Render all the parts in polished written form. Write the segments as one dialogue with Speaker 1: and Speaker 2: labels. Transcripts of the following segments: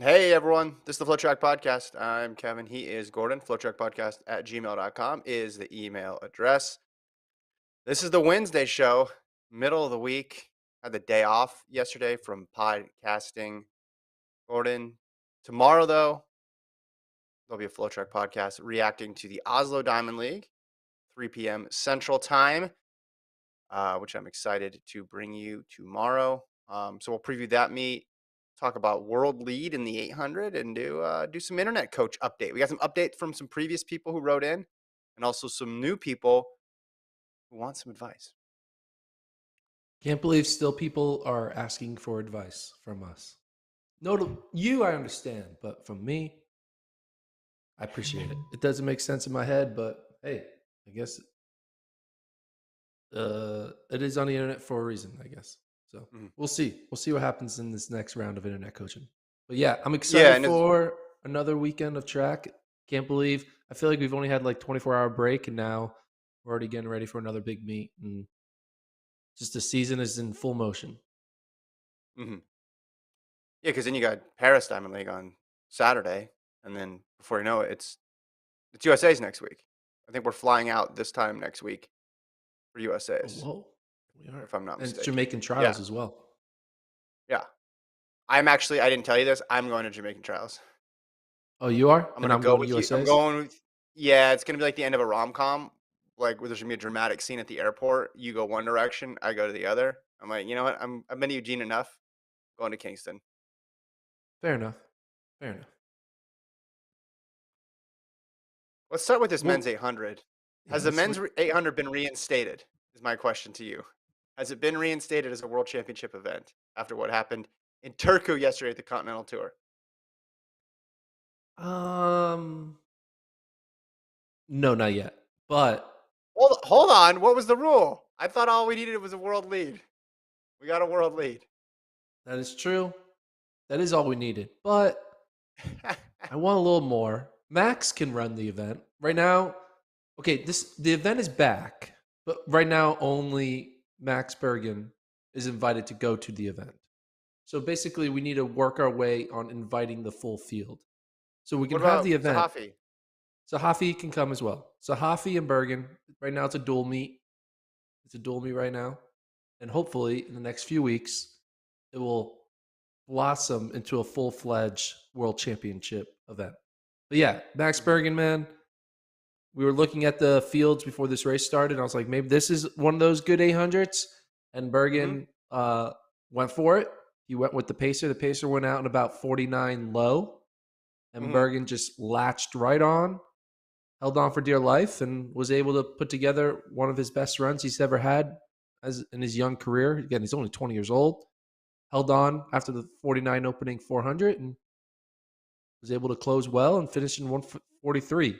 Speaker 1: Hey everyone, this is the FloTrack podcast. I'm Kevin. He is Gordon. FloTrackPodcast at gmail.com is the email address. This is the Wednesday show, middle of the week. Had the day off yesterday from podcasting. Gordon, tomorrow though, there'll be a FloTrack podcast reacting to the Oslo Diamond League, 3 p.m. Central Time, which I'm excited to bring you tomorrow. So we'll preview that meet, talk about world lead in the 800, and do some internet coach update. We got some updates from some previous people who wrote in, and also some new people who want some advice.
Speaker 2: Can't believe still people are asking for advice from us. No, to you, I understand, but from me, I appreciate it. It doesn't make sense in my head, but hey, I guess it is on the internet for a reason, I guess. So
Speaker 1: Mhm.
Speaker 2: we'll see. We'll see what happens in this next round of internet coaching. But yeah, I'm
Speaker 1: Yeah,
Speaker 2: excited
Speaker 1: and it's,
Speaker 2: for another weekend of track. Can't believe I feel like we've only had like 24-hour break, and now we're already getting ready for another big meet, and just the season is in full motion.
Speaker 1: mhm. Yeah, because then you got Paris Diamond League on Saturday, and then before you know it, it's USA's next week. I think we're flying out this time next week for
Speaker 2: Oh,
Speaker 1: USA's,
Speaker 2: whoa, we are,
Speaker 1: if I'm not
Speaker 2: and it's
Speaker 1: mistaken.
Speaker 2: Jamaican
Speaker 1: Yeah,
Speaker 2: trials as well.
Speaker 1: yeah. I didn't tell you this. I'm going to Jamaican Trials.
Speaker 2: Oh, you are?
Speaker 1: I'm
Speaker 2: And
Speaker 1: gonna
Speaker 2: I'm
Speaker 1: go
Speaker 2: going to
Speaker 1: with you. I'm
Speaker 2: USA's?
Speaker 1: going with Yeah, it's gonna be like the end of a rom-com, like, where there's gonna be a dramatic scene at the airport. You go one direction, I go to the other. I'm like, "You know what? I've been to Eugene enough. Going to Kingston."
Speaker 2: Fair enough. Fair enough.
Speaker 1: Let's start with this men's
Speaker 2: Well,
Speaker 1: 800.
Speaker 2: yeah,
Speaker 1: Has the
Speaker 2: let's
Speaker 1: men's 800 been reinstated, is my question to you. Has it been reinstated as a world championship event after what happened in Turku yesterday at the Continental Tour?
Speaker 2: um no, not yet. But
Speaker 1: Hold on, what was the rule? I thought all we needed was a world lead. We got a world lead.
Speaker 2: that is true. That is all we needed. But I want a little more. Max can run the event. Right now, okay, the event is back, but right now only Max Bergen is invited to go to the event. So basically we need to work our way on inviting the full field. So we can
Speaker 1: What
Speaker 2: have the
Speaker 1: about
Speaker 2: event.
Speaker 1: Zahafi?
Speaker 2: Sahafi can come as well. Sahafi and Bergen. Right now, it's a dual meet. It's a dual meet right now, and hopefully, in the next few weeks, it will blossom into a full-fledged World Championship event. But yeah, Max
Speaker 1: Mhm,
Speaker 2: Bergen, man. We were looking at the fields before this race started. And I was like, maybe this is one of those good 800s. And
Speaker 1: mhm,
Speaker 2: Bergen went for it. He went with the pacer. The pacer went out in about 49 low, and
Speaker 1: mhm.
Speaker 2: Bergen just latched right on, held on for dear life, and was able to put together one of his best runs he's ever had as in his young career. Again, he's only 20 years old. Held on after the 49 opening 400 and was able to close well and finish in 143.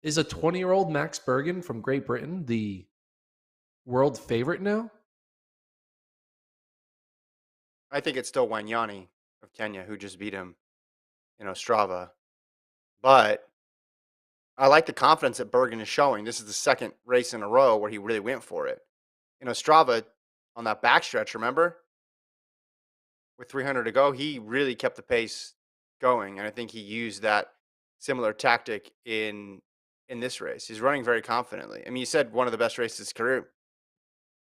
Speaker 2: Is a 20-year-old Max Bergen from Great Britain the world favorite now?
Speaker 1: I think it's still Wanyani of Kenya who just beat him in Ostrava, but I like the confidence that Bergen is showing. This is the second race in a row where he really went for it. In Ostrava, on that backstretch, remember? With 300 to go, he really kept the pace going, and I think he used that similar tactic in this race. He's running very confidently. I mean, you said one of the best races of his career,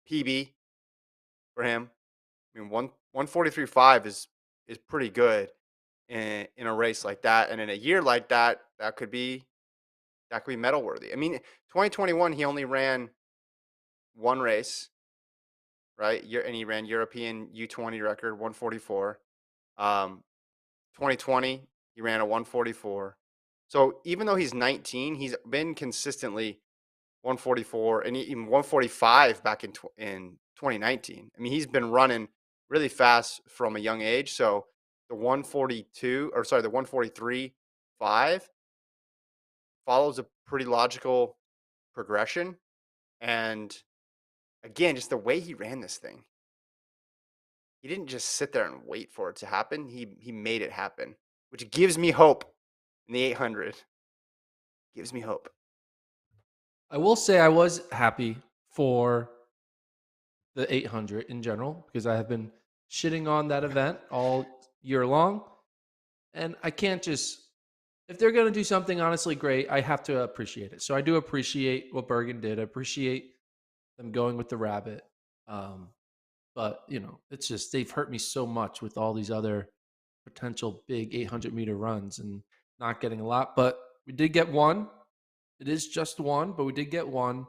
Speaker 1: PB for him. I mean, 143.5 is pretty good in a race like that, and in a year like that, that could be medal worthy. I mean, 2021 he only ran one race, right? And he ran European U20 record 144. 2020 he ran a 144. So even though he's 19, he's been consistently 144 and even 145 back in 2019. I mean, he's been running really fast from a young age. So the 142 or sorry, the 143.5 follows a pretty logical progression. And again, just the way he ran this thing, he didn't just sit there and wait for it to happen. He made it happen, which gives me hope in the 800. Gives me hope.
Speaker 2: I will say I was happy for the 800 in general because I have been shitting on that event all year long. And I can't just if they're going to do something honestly great, I have to appreciate it. So I do appreciate what Bergen did. I appreciate them going with the rabbit. Um, but it's just they've hurt me so much with all these other potential big 800-meter runs and not getting a lot. But we did get one. It is just one, but we did get one,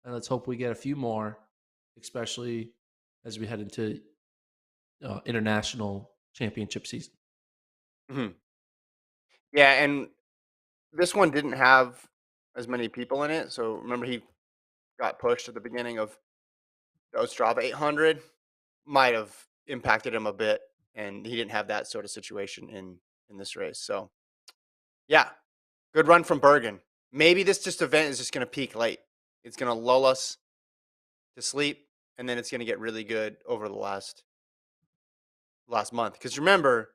Speaker 2: and let's hope we get a few more, especially as we head into international championship season.
Speaker 1: Mhm. Yeah, and this one didn't have as many people in it. So remember, he got pushed at the beginning of the Ostrava 800. Might have impacted him a bit, and he didn't have that sort of situation in this race. So yeah, good run from Bergen. Maybe this just event is just going to peak late. It's going to lull us to sleep, and then it's going to get really good over the last month. Because remember,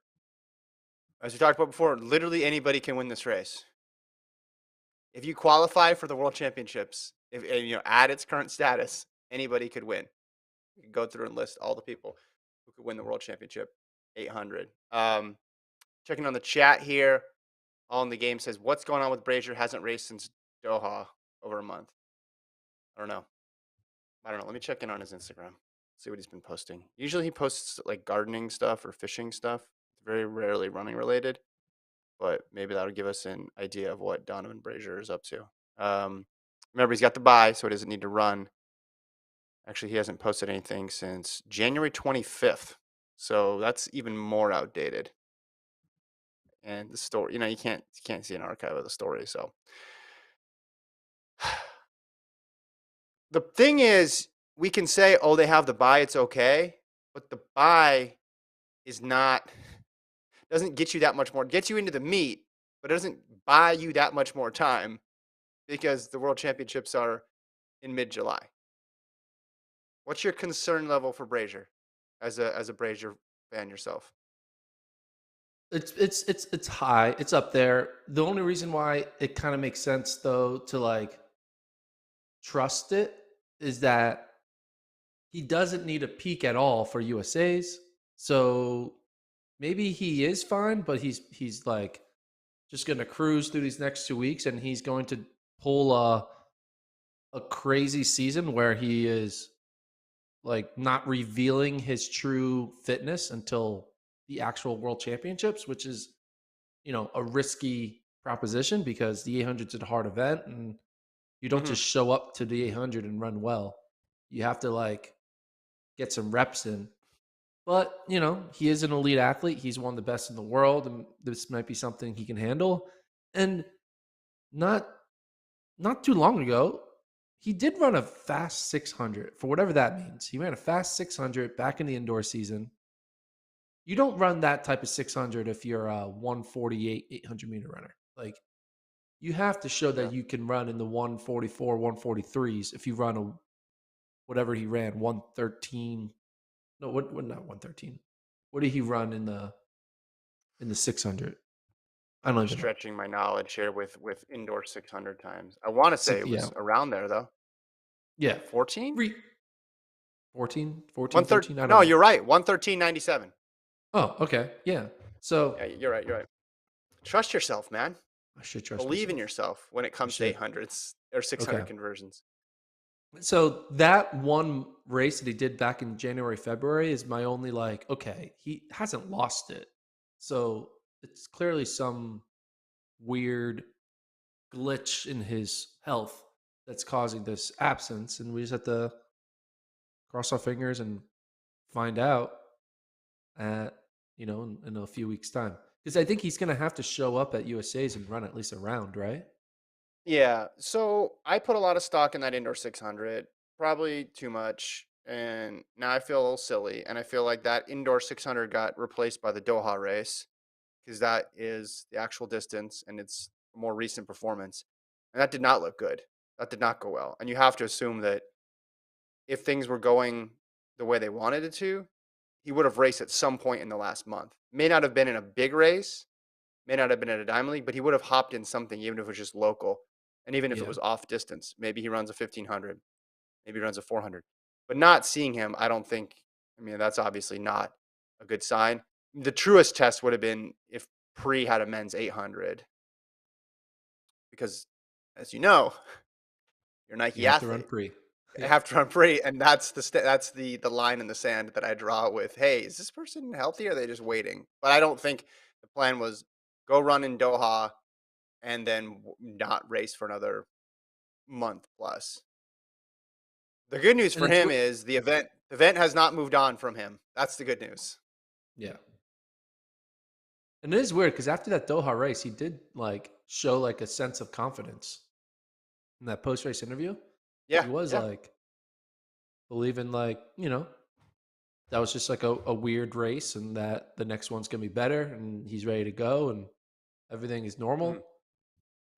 Speaker 1: as we talked about before, literally anybody can win this race. If you qualify for the World Championships, if and, at its current status, anybody could win. You can go through and list all the people who could win the World Championship 800. Checking on the chat here. All in the game says, "What's going on with Brazier? Hasn't raced since Doha over a month." I don't know. I don't know. Let me check in on his Instagram. See what he's been posting. Usually he posts like gardening stuff or fishing stuff. It's very rarely running related, but maybe that'll give us an idea of what Donovan Brazier is up to. Remember, he's got the bye, so he doesn't need to run. Actually, he hasn't posted anything since January 25th. So that's even more outdated. And the story, you can't see an archive of the story. So the thing is, we can say, oh, they have the buy, it's okay. But the buy is not doesn't get you that much more. It gets you into the meet, but it doesn't buy you that much more time because the world championships are in mid-July. What's your concern level for Brazier as a Brazier fan yourself?
Speaker 2: It's high. It's up there. The only reason why it kind of makes sense though to like trust it is that he doesn't need a peak at all for USA's. So maybe he is fine, but he's like just going to cruise through these next 2 weeks, and he's going to pull a crazy season where he is like not revealing his true fitness until the actual world championships, which is a risky proposition because the 800 is a hard event, and you don't
Speaker 1: Hmm.
Speaker 2: just show up to the 800 and run well. You have to like get some reps in. But, he is an elite athlete. He's one of the best in the world, and this might be something he can handle. And not not too long ago, he did run a fast 600 for whatever that means. He ran a fast 600 back in the indoor season. You don't run that type of 600 if you're a 148 800-meter runner. Like, you have to show
Speaker 1: Yeah.
Speaker 2: that you can run in the 144, 143s if you run whatever he ran, 113. No, what not 113. What did he run in the 600? I don't
Speaker 1: I'm
Speaker 2: even know.
Speaker 1: stretching my knowledge here with indoor 600 times. I want to say
Speaker 2: Six,
Speaker 1: it
Speaker 2: yeah.
Speaker 1: was around there though.
Speaker 2: Yeah.
Speaker 1: 14?
Speaker 2: 14, 14,
Speaker 1: 113.
Speaker 2: 13. I don't
Speaker 1: No,
Speaker 2: know.
Speaker 1: you're right. 113.97.
Speaker 2: Oh, okay. Yeah. So
Speaker 1: Yeah, you're right. You're right. Trust yourself, man.
Speaker 2: I should trust
Speaker 1: Believe in
Speaker 2: myself.
Speaker 1: yourself when it
Speaker 2: I
Speaker 1: comes to
Speaker 2: should.
Speaker 1: 800s or
Speaker 2: Okay.
Speaker 1: 600 conversions.
Speaker 2: So that one race that he did back in January, February is my only like, okay, he hasn't lost it. So it's clearly some weird glitch in his health that's causing this absence. And we just have to cross our fingers and find out at, in a few weeks' time. Because I think he's going to have to show up at USA's and run at least a round, right?
Speaker 1: Yeah. So I put a lot of stock in that indoor 600, probably too much. And now I feel a little silly. And I feel like that indoor 600 got replaced by the Doha race because that is the actual distance and it's a more recent performance. And that did not look good. That did not go well. And you have to assume that if things were going the way they wanted it to, he would have raced at some point in the last month. May not have been in a big race, may not have been at a Diamond League, but he would have hopped in something, even if it was just local. And even if it
Speaker 2: Yeah.
Speaker 1: was off distance, maybe he runs a 1500, maybe he runs a 400. But not seeing him, I don't think, I mean, that's obviously not a good sign. The truest test would have been if Pre had a men's 800 because, as you know, you're a
Speaker 2: You
Speaker 1: Nike
Speaker 2: have to run
Speaker 1: athlete.
Speaker 2: pre.
Speaker 1: I
Speaker 2: Yep.
Speaker 1: have to run pre, and that's that's the line in the sand that I draw with. Hey, is this person healthy? Or are they just waiting? But I don't think the plan was go run in Doha and then not race for another month plus. The good news
Speaker 2: And
Speaker 1: for
Speaker 2: it's
Speaker 1: him is the event has not moved on from him. That's the good news.
Speaker 2: yeah. And it is weird because after that Doha race, he did like show like a sense of confidence in that post race interview.
Speaker 1: Yeah,
Speaker 2: He was
Speaker 1: yeah.
Speaker 2: like believing like, that was just like a weird race and that the next one's gonna be better and he's ready to go and everything is
Speaker 1: Mhm.
Speaker 2: normal.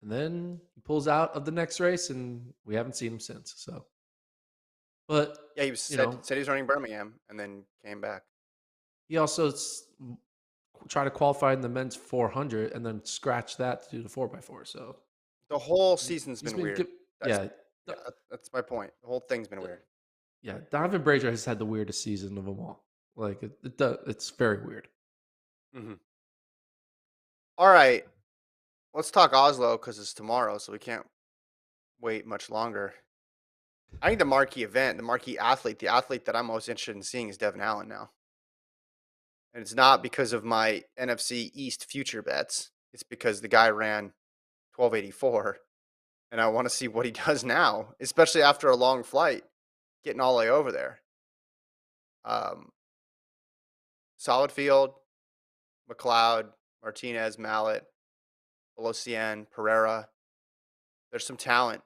Speaker 2: And then he pulls out of the next race and we haven't seen him since. So but
Speaker 1: Yeah, he was
Speaker 2: you
Speaker 1: said
Speaker 2: know,
Speaker 1: said he was running Birmingham and then came back.
Speaker 2: he also tried to qualify in the men's 400 and then scratch that to do the 4x4. So
Speaker 1: The whole season's
Speaker 2: he's
Speaker 1: been
Speaker 2: been
Speaker 1: weird.
Speaker 2: good.
Speaker 1: That's
Speaker 2: Yeah.
Speaker 1: yeah, that's my point. The whole thing's been weird.
Speaker 2: Yeah, Donovan Brazier has had the weirdest season of them all. Like it's very weird.
Speaker 1: Mhm. All right, let's talk Oslo because it's tomorrow, so we can't wait much longer. I think the marquee event, the marquee athlete, the athlete that I'm most interested in seeing is Devin Allen now. And it's not because of my NFC East future bets. It's because the guy ran 1284 and I want to see what he does now, especially after a long flight, getting all the way over there. Um, Solid field, McLeod, Martinez, Mallet, Velocian, Pereira. There's some talent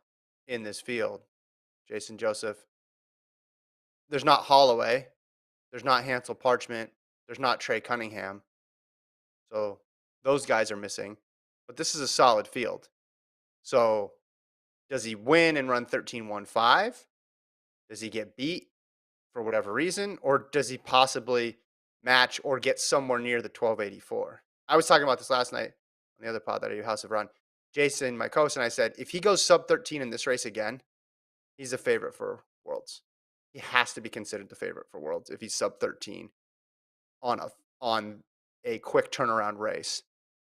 Speaker 1: in this field. Jason Joseph. There's not Holloway. There's not Hansel Parchment. There's not Trey Cunningham. So those guys are missing. But this is a solid field. So does he win and run 13.15? Does he get beat for whatever reason? Or does he possibly match or get somewhere near the 1284? I was talking about this last night on the other pod that I do, House of Run. Jason, my coach, and I said, if he goes sub 13 in this race again, he's a favorite for Worlds. He has to be considered the favorite for Worlds if he's sub 13 on a quick turnaround race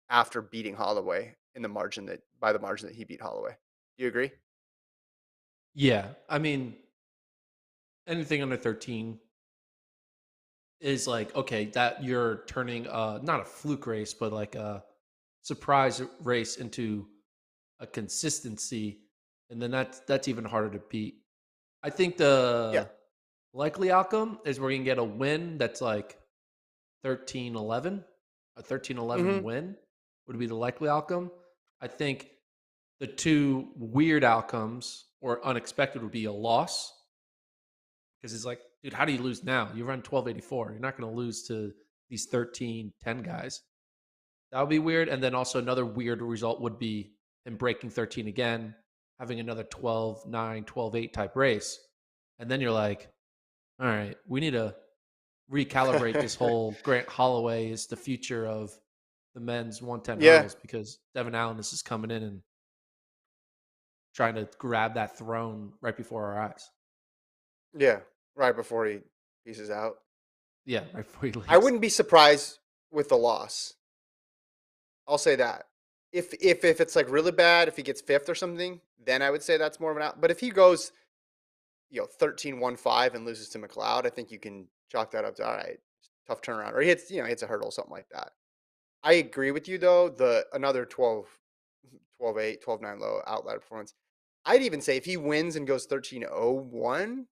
Speaker 1: after beating Holloway in the margin that by the margin that he beat Holloway. Do you agree?
Speaker 2: Yeah, I mean anything under 13 is like okay that you're turning not a fluke race but like a surprise race into a consistency, and then that's even harder to beat. I think
Speaker 1: Yeah.
Speaker 2: the likely outcome is we're gonna get a win that's like 13-11. A 13-11
Speaker 1: Mm-hmm.
Speaker 2: win would be the likely outcome. I think the two weird outcomes or unexpected would be a loss because it's like, dude, how do you lose now? You run 1284. You're not going to lose to these 13-10 guys. That would be weird. And then also another weird result would be him breaking 13 again, having another 12-9, 12-8 type race. And then you're like, all right, we need to recalibrate this whole Grant Holloway is the future of the men's 110
Speaker 1: Yeah.
Speaker 2: hurdles because Devin Allen is just coming in and trying to grab that throne right before our eyes.
Speaker 1: Yeah. Right before he pieces out.
Speaker 2: Yeah, right before he
Speaker 1: I
Speaker 2: leaves.
Speaker 1: wouldn't be surprised with the loss. I'll say that. If it's like really bad, if he gets fifth or something, then I would say that's more of an out. But if he goes, 13.15 and loses to McLeod, I think you can chalk that up to all right, tough turnaround. Or he hits a hurdle, something like that. I agree with you though. The another 12.8, 12.9 low outlier performance. I'd even say if he wins and goes 13.01,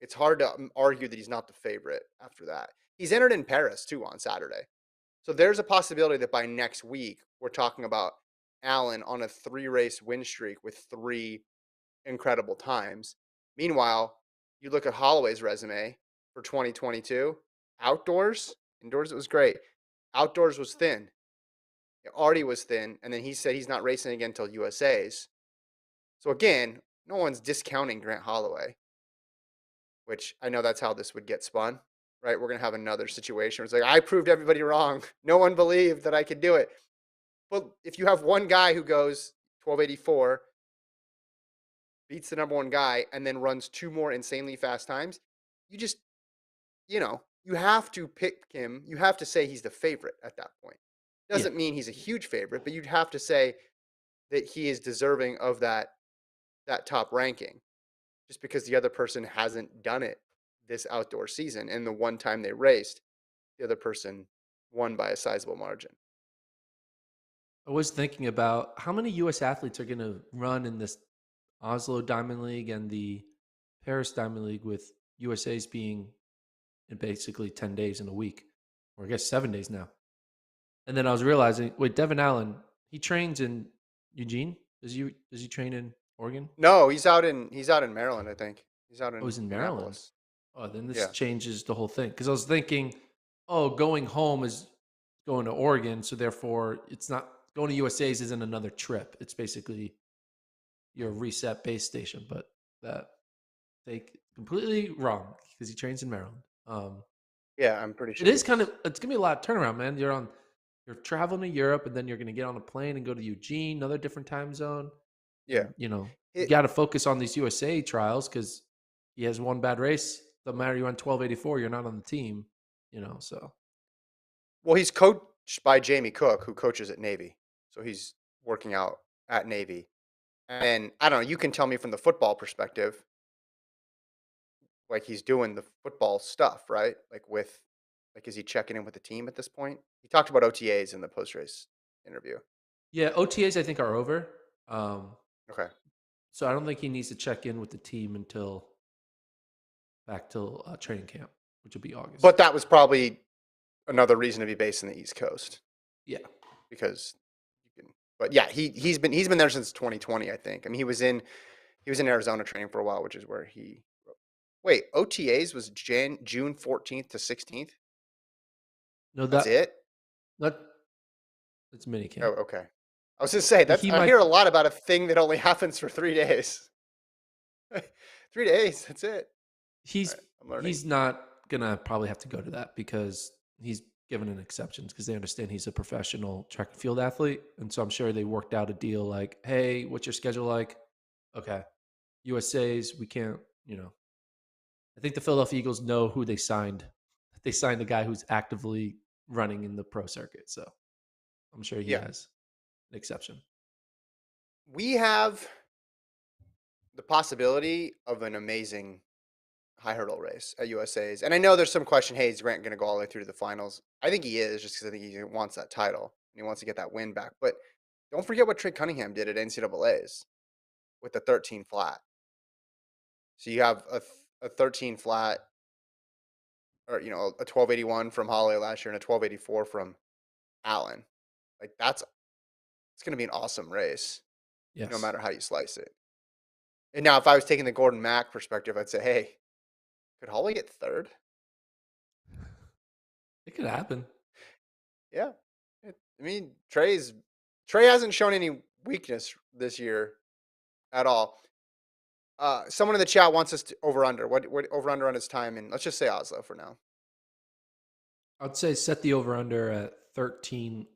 Speaker 1: it's hard to argue that he's not the favorite after that. He's entered in Paris too on Saturday. So there's a possibility that by next week, we're talking about Allen on a 3 race win streak with 3 incredible times. Meanwhile, you look at Holloway's resume for 2022, outdoors, indoors, it was great. Outdoors was thin. It already was thin. And then he said he's not racing again until USA's. So again, no one's discounting Grant Holloway, which I know that's how this would get spun, right? We're going to have another situation where it's like, I proved everybody wrong. No one believed that I could do it. But if you have one guy who goes 1284, beats the number one guy, and then runs 2 more insanely fast times, you just, you have to pick him. You have to say he's the favorite at that point.
Speaker 2: Yeah,
Speaker 1: Doesn't mean he's a huge favorite, but you'd have to say that he is deserving of that top ranking just because the other person hasn't done it this outdoor season. And the one time they raced, the other person won by a sizable margin.
Speaker 2: I was thinking about how many U.S. athletes are going to run in this Oslo Diamond League and the Paris Diamond League with USA's being in basically 10 days in a week, or I guess 7 days now. And then I was realizing, wait, Devin Allen, he trains in Eugene. Does he train in Oregon?
Speaker 1: No, he's out in Maryland, I think. He's out
Speaker 2: Oh,
Speaker 1: in
Speaker 2: he's in Maryland.
Speaker 1: Annapolis.
Speaker 2: Oh, then this
Speaker 1: Yeah.
Speaker 2: changes the whole thing. Because I was thinking, oh, going home is going to Oregon, so therefore it's not going to USA's isn't another trip. It's basically your reset base station. But that they completely wrong because he trains in Maryland.
Speaker 1: Yeah, I'm pretty
Speaker 2: It
Speaker 1: sure
Speaker 2: is kind
Speaker 1: he's
Speaker 2: of it's gonna be a lot of turnaround, man. You're traveling to Europe, and then you're gonna get on a plane and go to Eugene, another different time zone.
Speaker 1: yeah.
Speaker 2: And you
Speaker 1: It
Speaker 2: got to focus on these USA trials because he has one bad race. Doesn't matter you run 1284, you're not on the team. So
Speaker 1: well, he's coached by Jamie Cook, who coaches at Navy. So he's working out at Navy. And I don't know, you can tell me from the football perspective, like he's doing the football stuff, right? Like is he checking in with the team at this point? He talked about OTAs in the post race interview.
Speaker 2: yeah, OTAs I think are over. Um,
Speaker 1: Okay.
Speaker 2: so I don't think he needs to check in with the team until back till training camp, which will be
Speaker 1: But
Speaker 2: August.
Speaker 1: that was probably another reason to be based in the East Coast
Speaker 2: Yeah,
Speaker 1: because you can but yeah, he's been there since 2020, I think. I mean, he was in Arizona training for a while, which is where he wait, OTAs was June 14th to 16th?
Speaker 2: no,
Speaker 1: That's it?
Speaker 2: that that's mini
Speaker 1: Oh,
Speaker 2: camp.
Speaker 1: okay. I was gonna say
Speaker 2: But
Speaker 1: that's
Speaker 2: he
Speaker 1: I
Speaker 2: might
Speaker 1: hear a lot about a thing that only happens for 3 days. 3 days, that's it. All
Speaker 2: he's
Speaker 1: right, I'm learning.
Speaker 2: he's not gonna probably have to go to that because he's given an exceptions because they understand he's a professional track and field athlete, and so I'm sure they worked out a deal like, hey, what's your schedule like? Okay, USA's we can't. I think the Philadelphia Eagles know who they signed. They signed a guy who's actively running in the pro circuit, so I'm sure he
Speaker 1: Yeah.
Speaker 2: has an exception.
Speaker 1: We have the possibility of an amazing high hurdle race at USA's. And I know there's some question, hey, is Grant going to go all the way through to the finals? I think he is just because I think he wants that title and he wants to get that win back. But don't forget what Trey Cunningham did at NCAA's with the 13 flat. So you have a 13 flat or, a 1281 from Holly last year and a 1284 from Allen. Like it's going to be an awesome race no
Speaker 2: Yes,
Speaker 1: matter how you slice it. And now if I was taking the Gordon Mack perspective, I'd say, hey, could Holly get third?
Speaker 2: it could happen.
Speaker 1: Yeah. I mean, Trey hasn't shown any weakness this year at all. Someone in the chat wants us to over under. What over under on his time? And let's just say Oslo for now.
Speaker 2: I'd say set the over under at 13:07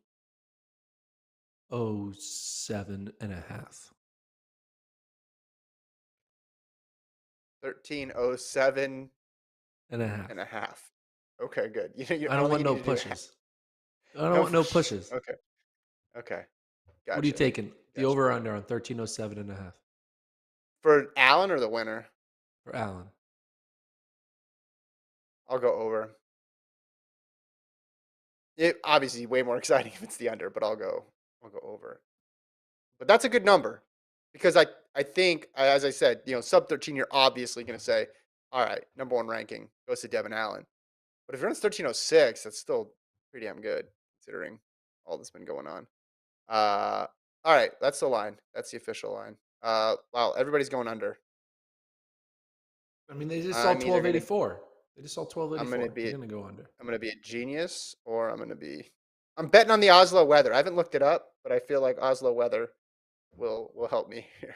Speaker 2: and a half
Speaker 1: 13:07
Speaker 2: and a half.
Speaker 1: and a half. Okay, good.
Speaker 2: I
Speaker 1: I
Speaker 2: don't
Speaker 1: don't think
Speaker 2: want
Speaker 1: you
Speaker 2: no
Speaker 1: need to do
Speaker 2: pushes. I don't
Speaker 1: no
Speaker 2: want no
Speaker 1: push.
Speaker 2: pushes.
Speaker 1: Okay. Okay.
Speaker 2: What are you
Speaker 1: Gotcha.
Speaker 2: taking? The
Speaker 1: Gotcha.
Speaker 2: over under on 13:07 and a half
Speaker 1: For Allen or the winner,
Speaker 2: for Allen.
Speaker 1: I'll go over. It obviously way more exciting if it's the under, but I'll go over. But that's a good number because I think as I said, sub 13, you're obviously going to say, all right, number one ranking goes to Devin Allen. But if you're on 1306, that's still pretty damn good considering all that's been going on. Uh, all right, that's the line. That's the official line. Wow, everybody's going under.
Speaker 2: I mean, they just saw
Speaker 1: I'm either gonna
Speaker 2: 1284. They just saw
Speaker 1: I'm gonna
Speaker 2: 1284. They're
Speaker 1: be
Speaker 2: gonna go under.
Speaker 1: I'm gonna be a genius or I'm betting on the Oslo weather. I haven't looked it up, but I feel like Oslo weather will help me here.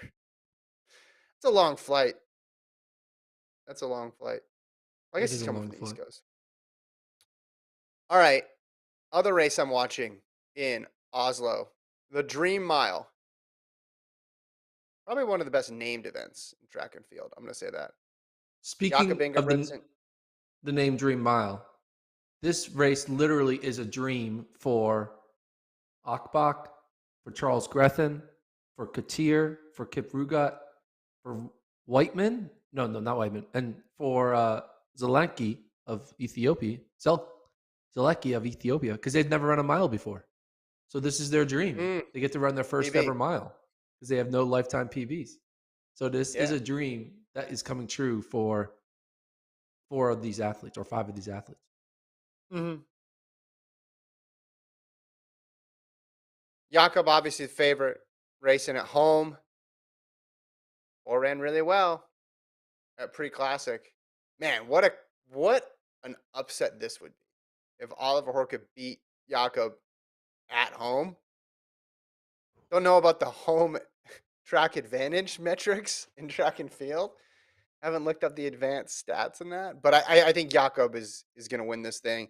Speaker 1: It's a long flight. That's a long flight. I
Speaker 2: It
Speaker 1: guess
Speaker 2: is
Speaker 1: he's
Speaker 2: a
Speaker 1: coming
Speaker 2: long
Speaker 1: from the East
Speaker 2: flight.
Speaker 1: Coast. All right. Other race I'm watching in Oslo, the Dream Mile. Probably one of the best named events in track and field. I'm going to say that. Jakob
Speaker 2: Speaking of
Speaker 1: Ingebrigtsen.
Speaker 2: the name Dream Mile, this race literally is a dream for Akbach, for Charles Grethen, for Katir, for Kip Rugat, for Whiteman. No, no, not Whiteman. And for Zelenki of Ethiopia. Zelecki of Ethiopia, because they've never run a mile before. So this is their dream.
Speaker 1: Mm,
Speaker 2: They get to run their first
Speaker 1: PB.
Speaker 2: ever mile because they have no lifetime PBs. So this is
Speaker 1: Yeah.
Speaker 2: a dream that is coming true for four of these athletes or five of these athletes.
Speaker 1: Hmm. Jakob, obviously the favorite, racing at home, or ran really well at pre-classic. Man, what an upset this would be if Oliver Hoare could beat Jakob at home. Don't know about the home track advantage metrics in track and field. Haven't looked up the advanced stats in that, but I think Jakob is going to win this thing.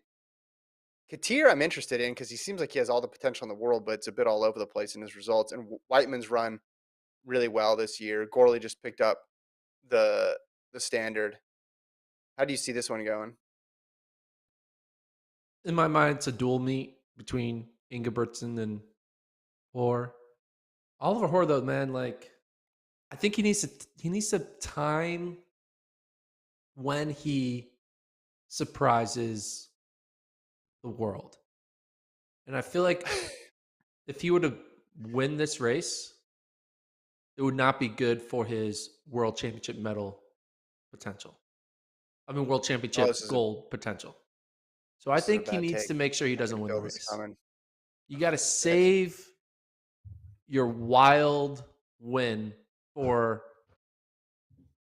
Speaker 1: Katir, I'm interested in because he seems like he has all the potential in the world, but it's a bit all over the place in his results. And Whiteman's run really well this year. Gorley just picked up the the standard. How do you see this one going?
Speaker 2: In my mind, it's a dual meet between Ingebrigtsen and Hoare. Oliver Hoare, though, man, like I think he needs to time when he surprises the world. And I feel like if he were to win this race, it would not be good for his world championship medal potential. I mean, world
Speaker 1: Oh,
Speaker 2: championship gold potential. So I
Speaker 1: this is a
Speaker 2: think he
Speaker 1: bad
Speaker 2: needs
Speaker 1: take.
Speaker 2: to make sure he
Speaker 1: I
Speaker 2: doesn't
Speaker 1: can
Speaker 2: win the
Speaker 1: feel this
Speaker 2: race.
Speaker 1: coming.
Speaker 2: You got to
Speaker 1: Sick.
Speaker 2: save your wild win for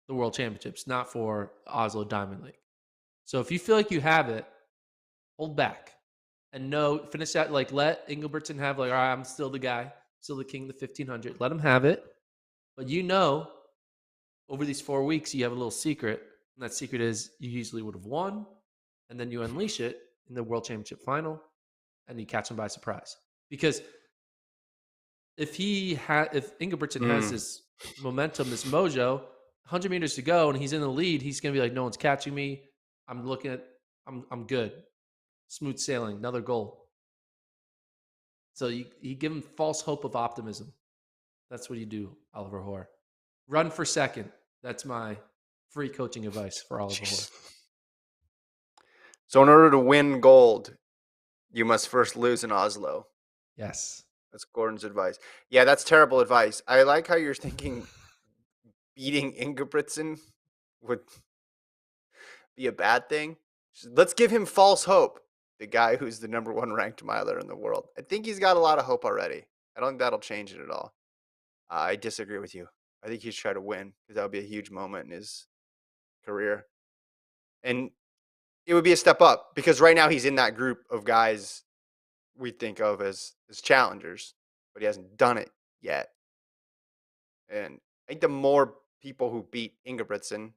Speaker 2: the world championships, not for Oslo Diamond League. So if you feel like you have it, hold back and no finish that. Like let Ingebrigtsen have like, all right, I'm still the guy, still the king of the 1500. Let him have it. But over these 4 weeks, you have a little secret. And that secret is you usually would have won. And then you unleash it in the world championship final and you catch him by surprise. Because if Ingebrigtsen has
Speaker 1: Mm.
Speaker 2: this momentum, this mojo, 100 meters to go, and he's in the lead, he's going to be like, no one's catching me. I'm good. Smooth sailing, another goal. So you give him false hope of optimism. That's what you do, Oliver Hoare. Run for second. That's my free coaching advice for Oliver Hoare.
Speaker 1: Jeez. So in order to win gold, you must first lose in Oslo.
Speaker 2: Yes.
Speaker 1: That's Gordon's advice. Yeah, that's terrible advice. I like how you're thinking beating Ingebrigtsen would be a bad thing. Let's give him false hope. The guy who's the number one ranked miler in the world. I think he's got a lot of hope already. I don't think that'll change it at all. I disagree with you. I think he should try to win because that would be a huge moment in his career. And it would be a step up because right now he's in that group of guys we think of as challengers, but he hasn't done it yet. And I think the more people who beat Ingebrigtsen,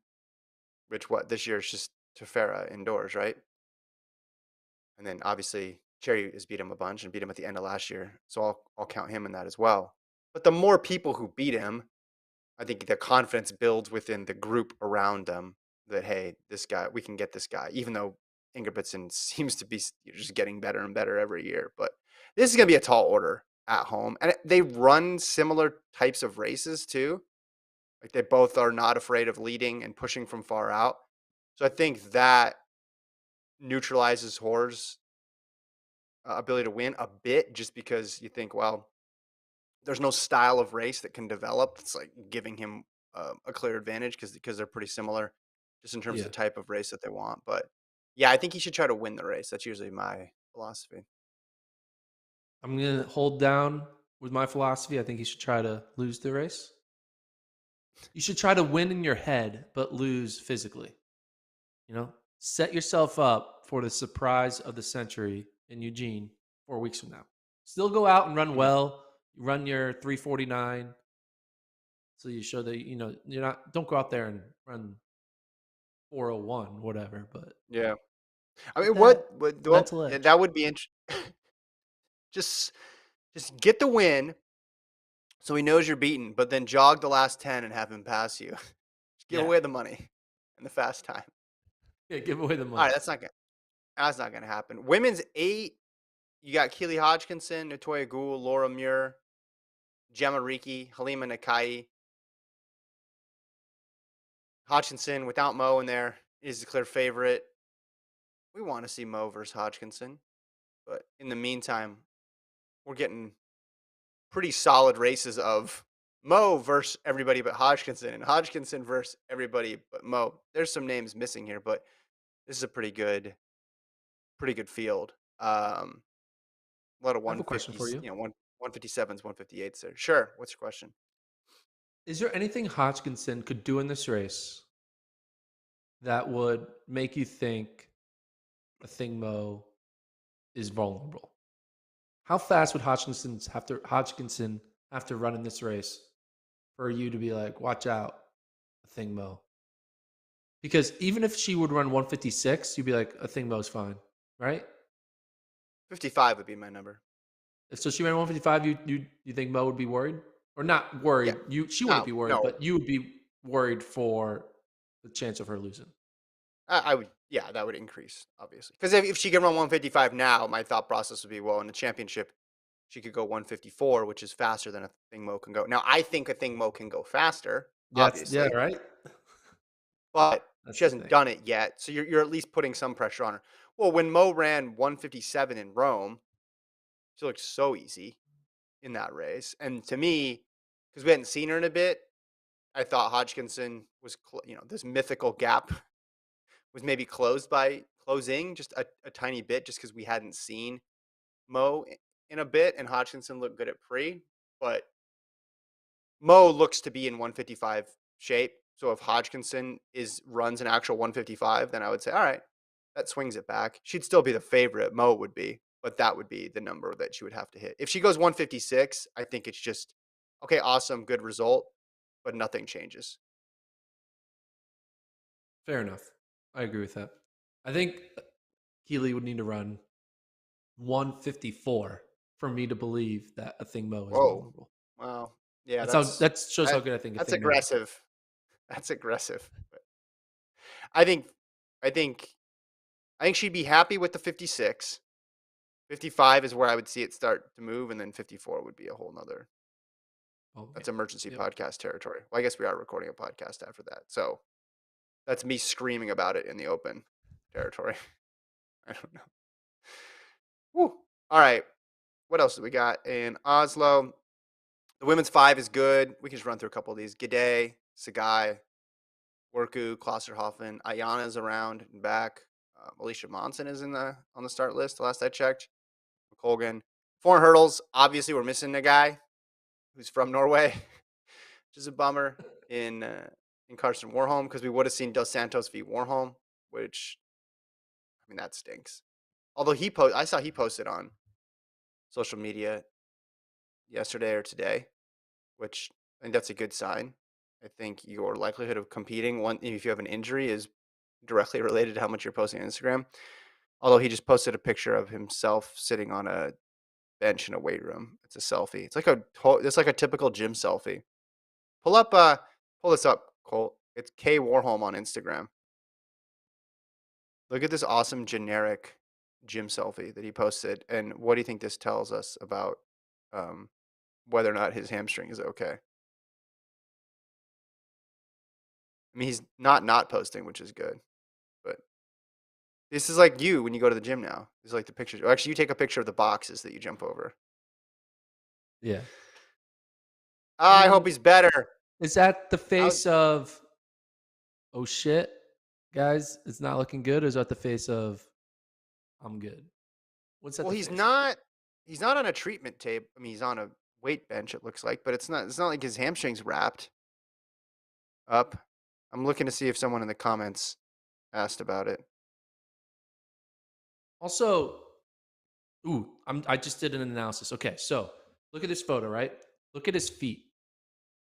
Speaker 1: which what this year is just Tefera indoors, right? And then obviously Cherry has beat him a bunch and beat him at the end of last year, so I'll count him in that as well. But the more people who beat him, I think the confidence builds within the group around them that hey, this guy, we can get this guy, even though Ingebrigtsen seems to be just getting better and better every year. But this is going to be a tall order at home, and they run similar types of races too. Like they both are not afraid of leading and pushing from far out. So I think that neutralizes Hoare's ability to win a bit, just because you think, well, there's no style of race that can develop. It's like giving him a clear advantage because they're pretty similar, just in terms of
Speaker 2: Yeah.
Speaker 1: the type of race that they want. But yeah, I think he should try to win the race. That's usually my philosophy.
Speaker 2: I'm going to hold down with my philosophy. I think you should try to lose the race. You should try to win in your head, but lose physically. Set yourself up for the surprise of the century in Eugene 4 weeks from now. Still go out and run
Speaker 1: Mm.
Speaker 2: well. Run your 3:49, so you show that you're not. Don't go out there and run 4:01, whatever. But
Speaker 1: Yeah, I
Speaker 2: get
Speaker 1: mean,
Speaker 2: that
Speaker 1: well,
Speaker 2: mental
Speaker 1: yeah,
Speaker 2: edge.
Speaker 1: that would be interesting. just just get the win, so he knows you're beaten, but then jog the last 10 and have him pass you. Just give
Speaker 2: Yeah,
Speaker 1: away the money and the fast time.
Speaker 2: yeah. Give away the
Speaker 1: All
Speaker 2: money.
Speaker 1: right, that's not gonna happen. Women's 8 you got Keely Hodgkinson, Natoya Gould, Laura Muir, Gemma Riki, Halima Nakai. Hodgkinson without Mo in there is the clear favorite. We want to see Mo versus Hodgkinson, but in the meantime, we're getting pretty solid races of Mo versus everybody but Hodgkinson and Hodgkinson versus everybody but Mo. There's some names missing here, but this is a pretty good field. A lot of
Speaker 2: I have a question for
Speaker 1: 150s,
Speaker 2: you.
Speaker 1: 157s, 158s there. Sure. What's your question?
Speaker 2: Is there anything Hodgkinson could do in this race that would make you think a thing Mo is vulnerable? How fast would Hodgkinson have to run in this race for you to be like, watch out, a thing Mo? Because even if she would run 156, you'd be like, a thing Mo's fine, right?
Speaker 1: 55 would be my number.
Speaker 2: If so she ran 155, you think Mo would be worried? Or not
Speaker 1: Yeah.
Speaker 2: worried. She wouldn't
Speaker 1: No,
Speaker 2: be worried,
Speaker 1: no.
Speaker 2: but you would be worried for the chance of her losing.
Speaker 1: I would, yeah, that would increase, obviously. Because if she can run 155 now, my thought process would be, well, in the championship, she could go 154, which is faster than a thing Mo can go. Now, I think a thing Mo can go faster,
Speaker 2: Yeah,
Speaker 1: obviously,
Speaker 2: right.
Speaker 1: but
Speaker 2: That's
Speaker 1: she
Speaker 2: the
Speaker 1: hasn't
Speaker 2: thing.
Speaker 1: done it yet. So you're at least putting some pressure on her. Well, when Mo ran 157 in Rome, she looked so easy in that race. And to me, because we hadn't seen her in a bit, I thought Hodgkinson was, this mythical gap was maybe closing just a tiny bit, just because we hadn't seen Mo in a bit, and Hodgkinson looked good at pre, but Mo looks to be in 155 shape. So if Hodgkinson runs an actual 155, then I would say, all right, that swings it back. She'd still be the favorite. Mo would be, but that would be the number that she would have to hit. If she goes 156, I think it's just okay, awesome, good result, but nothing changes.
Speaker 2: Fair enough. I agree with that. I think Keely would need to run 154 for me to believe that a thing Mo is
Speaker 1: Whoa,
Speaker 2: vulnerable.
Speaker 1: well, yeah,
Speaker 2: That shows how
Speaker 1: that
Speaker 2: good I think a
Speaker 1: that's
Speaker 2: thing Mo is.
Speaker 1: aggressive. That's aggressive. But I think, I think, I think she'd be happy with the 56. 55 is where I would see it start to move, and then 54 would be a whole nother.
Speaker 2: Oh
Speaker 1: That's
Speaker 2: game.
Speaker 1: emergency
Speaker 2: Yep.
Speaker 1: podcast territory. Well, I guess we are recording a podcast after that, so that's me screaming about it in the open territory. I don't know. Woo. All right. What else do we got in Oslo? The women's five is good. We can just run through a couple of these. Gide, Sagai, Worku, Klosterhoffen, Ayana's around and back. Alicia Monson is on the start list. The last I checked. McColgan. 400 hurdles. Obviously, we're missing a guy who's from Norway, which is a bummer in Carson Warholm, because we would have seen Dos Santos v Warholm, which, I mean, that stinks. Although I saw he posted on social media yesterday or today, which I think that's a good sign. I think your likelihood of competing if you have an injury is directly related to how much you're posting on Instagram. Although he just posted a picture of himself sitting on a bench in a weight room. It's a selfie. It's like a typical gym selfie. Pull up pull this up, Colt. It's K Warholm on Instagram. Look at this awesome generic gym selfie that he posted. And what do you think this tells us about um, whether or not his hamstring is okay? I mean, he's not posting, which is good. But this is like you when you go to the gym now. This is like the pictures. Actually, you take a picture of the boxes that you jump over.
Speaker 2: Yeah. I
Speaker 1: I hope
Speaker 2: mean,
Speaker 1: he's better.
Speaker 2: is that the
Speaker 1: I,
Speaker 2: face of oh shit, guys, it's not looking good, or is that the face of I'm good? What's that
Speaker 1: well,
Speaker 2: the
Speaker 1: he's
Speaker 2: face of?
Speaker 1: not. He's not on a treatment tape. I mean, he's on a weight bench. It looks like, but it's not. It's not like his hamstrings wrapped up. I'm looking to see if someone in the comments asked about it.
Speaker 2: Also, I just did an analysis. Okay, so look at this photo, right? Look at his feet.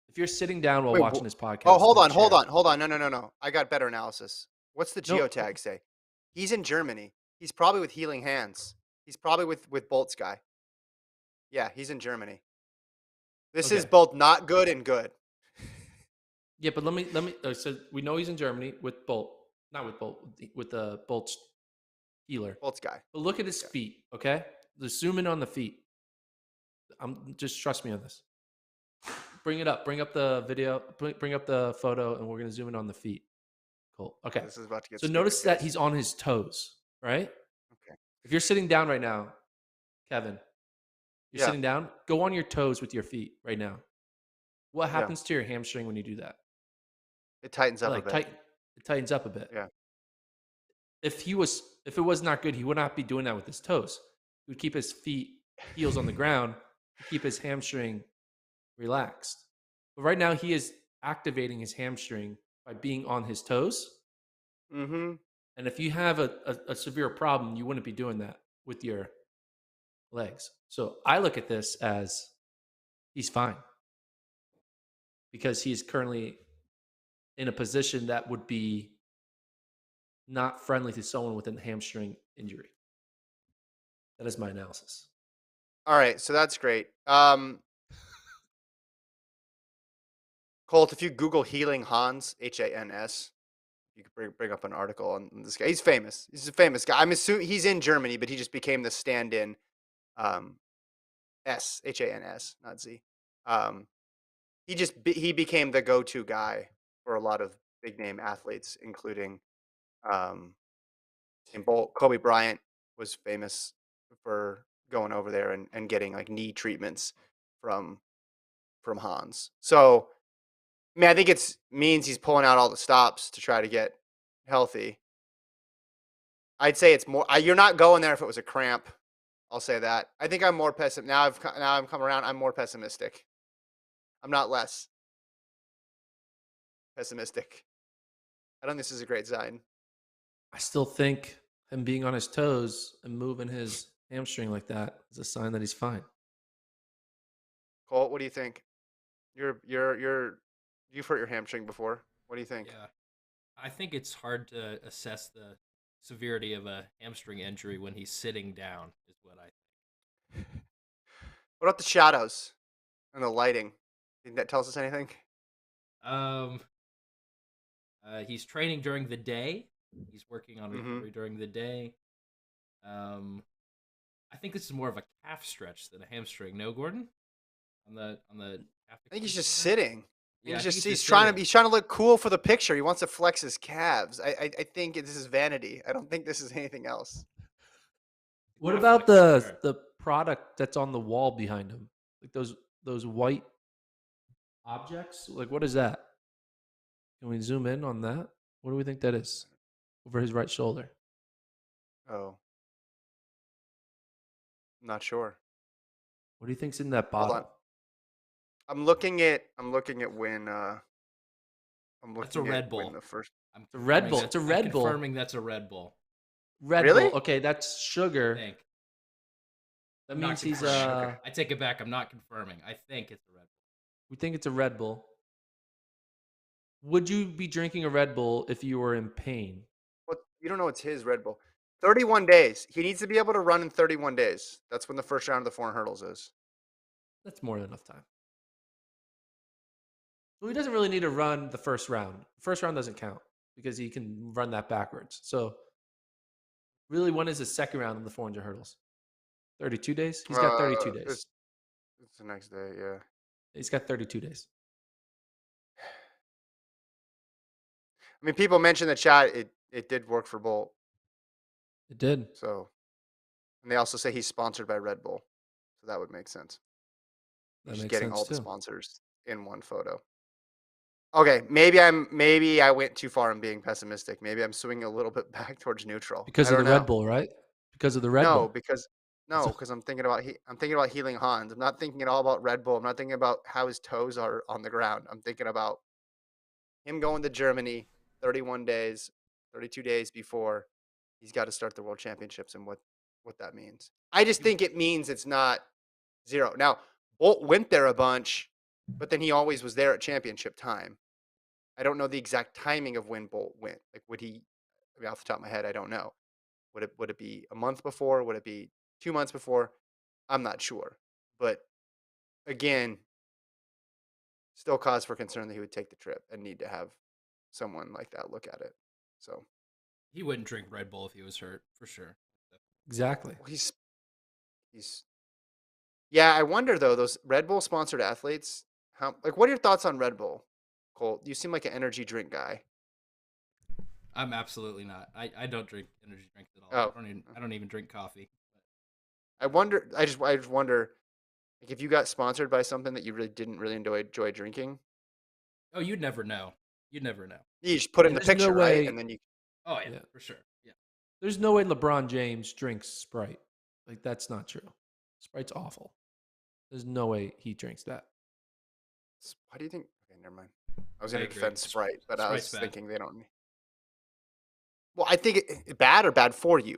Speaker 2: If you're sitting down while
Speaker 1: Wait.
Speaker 2: watching this
Speaker 1: Oh,
Speaker 2: podcast in
Speaker 1: hold
Speaker 2: a
Speaker 1: on, hold
Speaker 2: chair,
Speaker 1: on, hold on. No, no, no, no. I got better analysis. What's the
Speaker 2: no,
Speaker 1: geotag say? He's in Germany. He's probably with Healing Hands. He's probably with Bolt's guy. Yeah, he's in Germany. This is
Speaker 2: okay,
Speaker 1: both not good and good.
Speaker 2: yeah, but let me. So we know he's in Germany with Bolt, not with Bolt, with the Bolt's healer.
Speaker 1: Bolt's guy.
Speaker 2: But look at
Speaker 1: Bolt's
Speaker 2: his
Speaker 1: guy.
Speaker 2: feet. Okay, Just zoom in on the feet. Just trust me on this. Bring it up. Bring up the video. Bring up the photo, and we're gonna zoom in on the feet. Cool.
Speaker 1: Oh,
Speaker 2: Okay.
Speaker 1: this is about to get
Speaker 2: So
Speaker 1: serious,
Speaker 2: notice that
Speaker 1: guys.
Speaker 2: he's on his toes, right?
Speaker 1: Okay.
Speaker 2: If you're sitting down right now, Kevin, you're
Speaker 1: Yeah.
Speaker 2: sitting down. Go on your toes with your feet right now. What
Speaker 1: Yeah.
Speaker 2: happens to your hamstring when you do that?
Speaker 1: It tightens
Speaker 2: It
Speaker 1: up a
Speaker 2: like
Speaker 1: bit.
Speaker 2: tight. It tightens up a bit.
Speaker 1: Yeah.
Speaker 2: If it was not good, he would not be doing that with his toes. He would keep his feet heels on the ground to keep his hamstring relaxed. But right now, he is activating his hamstring by being on his toes.
Speaker 1: Mm-hmm.
Speaker 2: And if you have a severe problem, you wouldn't be doing that with your legs. So I look at this as he's fine because he's currently in a position that would be not friendly to someone with a hamstring injury. That is my analysis.
Speaker 1: All right, so that's great. Colt, if you Google healing Hans, Hans, you could bring up an article on this guy. He's famous. He's a famous guy. I'm assuming he's in Germany, but he just became the stand-in. Um, Hans, not Z. Um, he became the go-to guy for a lot of big name athletes, including um, Usain Bolt. Kobe Bryant was famous for going over there and getting like knee treatments from Hans. So, I mean, I think it's means he's pulling out all the stops to try to get healthy. I'd say it's more. You're not going there if it was a cramp. I'll say that. I think I'm more pessimistic now. Now I'm come around. I'm more pessimistic. I'm not less pessimistic. I don't think this is a great sign.
Speaker 2: I still think him being on his toes and moving his hamstring like that is a sign that he's fine.
Speaker 1: Colt, what do you think? You've hurt your hamstring before. What do you think?
Speaker 3: Yeah, I think it's hard to assess the severity of a hamstring injury when he's sitting down. Is what I
Speaker 1: What about the shadows and the lighting? Think that tells us anything?
Speaker 3: think. He's training during the day. He's working on
Speaker 1: Mm-hmm.
Speaker 3: recovery during the day. Um, I think this is more of a calf stretch than a hamstring. No, Gordon, on the calf
Speaker 1: I think he's
Speaker 3: extension
Speaker 1: just
Speaker 3: there.
Speaker 1: sitting.
Speaker 3: Yeah, I think
Speaker 1: Just
Speaker 3: he's
Speaker 1: he's
Speaker 3: just
Speaker 1: trying to
Speaker 3: sitting.
Speaker 1: he's trying to look cool for the picture. He wants to flex his calves. I think this is vanity. I don't think this is anything else.
Speaker 2: What
Speaker 3: Calf
Speaker 2: about
Speaker 3: flexor.
Speaker 2: the
Speaker 3: Sure.
Speaker 2: the product that's on the wall behind him? Like those white objects? Like what is that? Can we zoom in on that? What do we think that is? Over his right shoulder.
Speaker 1: Oh, I'm not sure.
Speaker 2: What do you think's in that
Speaker 1: Hold on.
Speaker 2: bottle?
Speaker 1: I'm looking at when I'm
Speaker 3: That's a
Speaker 1: looking at
Speaker 3: Red
Speaker 1: when
Speaker 3: Bull.
Speaker 1: the first.
Speaker 3: I'm
Speaker 2: It's a Red
Speaker 3: confirming
Speaker 2: Bull.
Speaker 3: that.
Speaker 2: It's a
Speaker 3: I'm
Speaker 2: Red Bull.
Speaker 3: confirming that's a Red Bull.
Speaker 2: Red Bull.
Speaker 1: Really?
Speaker 2: Okay, that's
Speaker 3: I
Speaker 2: sugar.
Speaker 3: think.
Speaker 2: That
Speaker 3: I'm not
Speaker 2: means he's
Speaker 3: confirming.
Speaker 1: Sugar.
Speaker 3: I take it back. I'm not confirming. I think it's a Red Bull.
Speaker 2: we think it's a Red Bull. Would you be drinking a Red Bull if you were in pain?
Speaker 1: What you don't know? It's his Red Bull. 31 days. He needs to be able to run in 31 days. That's when the first round of the 400 hurdles is.
Speaker 2: That's more than enough time. So he doesn't really need to run the first round. The first round doesn't count because he can run that backwards. So really, when is the second round of the 400 hurdles? 32 days? He's got 32
Speaker 1: It's,
Speaker 2: days.
Speaker 1: it's the next day. Yeah.
Speaker 2: He's got 32 days.
Speaker 1: I mean, people mentioned the chat. It did work for Bolt.
Speaker 2: It did.
Speaker 1: So, and they also say he's sponsored by Red Bull, so that would make sense. He's
Speaker 2: That
Speaker 1: just
Speaker 2: makes
Speaker 1: getting
Speaker 2: sense
Speaker 1: all the
Speaker 2: too.
Speaker 1: sponsors in one photo. Okay, maybe I went too far in being pessimistic. Maybe I'm swinging a little bit back towards neutral. I
Speaker 2: Because of
Speaker 1: don't
Speaker 2: the Red
Speaker 1: know.
Speaker 2: Bull, right? Because of the Red
Speaker 1: No,
Speaker 2: Bull.
Speaker 1: because
Speaker 2: That's
Speaker 1: no, because I'm thinking about healing Hans. I'm not thinking at all about Red Bull. I'm not thinking about how his toes are on the ground. I'm thinking about him going to Germany 31 days, 32 days before he's got to start the world championships and what that means. I just think it means it's not zero. Now, Bolt went there a bunch, but then he always was there at championship time. I don't know the exact timing of when Bolt went. Like, would he? I mean, off the top of my head, I don't know. Would it be a month before? Would it be 2 months before? I'm not sure. But again, still cause for concern that he would take the trip and need to have someone like that look at it. So
Speaker 3: He wouldn't drink Red Bull if he was hurt, for sure.
Speaker 2: exactly.
Speaker 1: well, he's He's yeah. I wonder though, those Red Bull sponsored athletes. How like what are your thoughts on Red Bull, Colt? You seem like an energy drink guy.
Speaker 3: I'm absolutely not. I don't drink energy drinks at all.
Speaker 1: Oh,
Speaker 3: I don't even drink coffee.
Speaker 1: I wonder. I just wonder, like, if you got sponsored by something that you really didn't really enjoy drinking,
Speaker 3: Oh, you'd never know. You'd never know.
Speaker 1: you just put it
Speaker 2: Yeah,
Speaker 1: in the
Speaker 2: there's no
Speaker 1: picture, right? And
Speaker 2: way.
Speaker 1: then you
Speaker 3: Oh yeah,
Speaker 2: Yeah,
Speaker 3: for sure. Yeah.
Speaker 2: there's no way LeBron James drinks Sprite. Like that's not true. Sprite's awful. There's no way he drinks that.
Speaker 1: why do you think? Okay, never mind. I was
Speaker 3: I
Speaker 1: going to
Speaker 3: agree.
Speaker 1: defend Sprite, but I
Speaker 3: Sprite's
Speaker 1: was
Speaker 3: bad.
Speaker 1: thinking they don't. Well, I think bad or bad for you.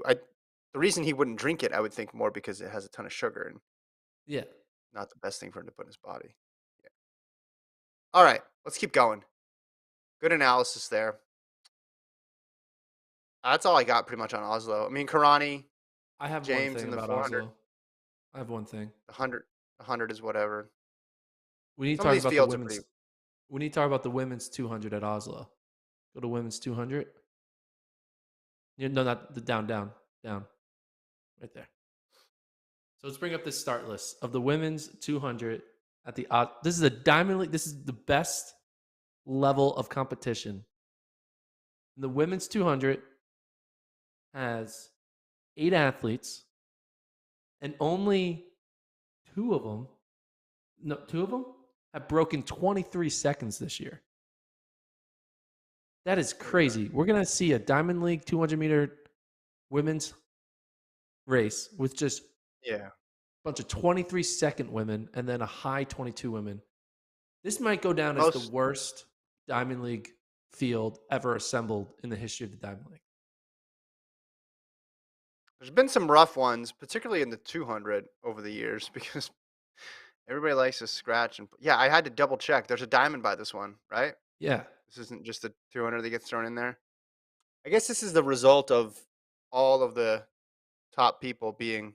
Speaker 1: The reason he wouldn't drink it, I would think more because it has a ton of sugar and
Speaker 2: Yeah,
Speaker 1: not the best thing for him to put in his body. Yeah. All right, let's keep going. Good analysis there. That's all I got pretty much on Oslo. I mean, Karani,
Speaker 2: I have one
Speaker 1: James
Speaker 2: thing
Speaker 1: in the
Speaker 2: about
Speaker 1: 400,
Speaker 2: Oslo. I have one thing.
Speaker 1: the 100 is whatever.
Speaker 2: We need to
Speaker 1: Some of
Speaker 2: talk
Speaker 1: these
Speaker 2: about the
Speaker 1: fields are pretty.
Speaker 2: women's. We need to talk about the women's 200 at Oslo. Go to women's 200. No, not the down, right there. So let's bring up this start list of the women's 200 at the. This is a Diamond League. This is the best level of competition. And the women's 200 has 8 athletes, and only two of them, no, two of them have broken 23 seconds this year. That is
Speaker 1: Okay.
Speaker 2: crazy. We're going to see a Diamond League 200-meter women's race with just a
Speaker 1: Yeah.
Speaker 2: bunch of 23-second women and then a high 22 women. This might go down as the
Speaker 1: Most
Speaker 2: worst Diamond League field ever assembled in the history of the Diamond League.
Speaker 1: There's been some rough ones, particularly in the 200 over the years, because everybody likes to scratch and yeah. I had to double check. There's a diamond by this one, right?
Speaker 2: Yeah.
Speaker 1: This isn't just the 200 that gets thrown in there. I guess this is the result of all of the top people being,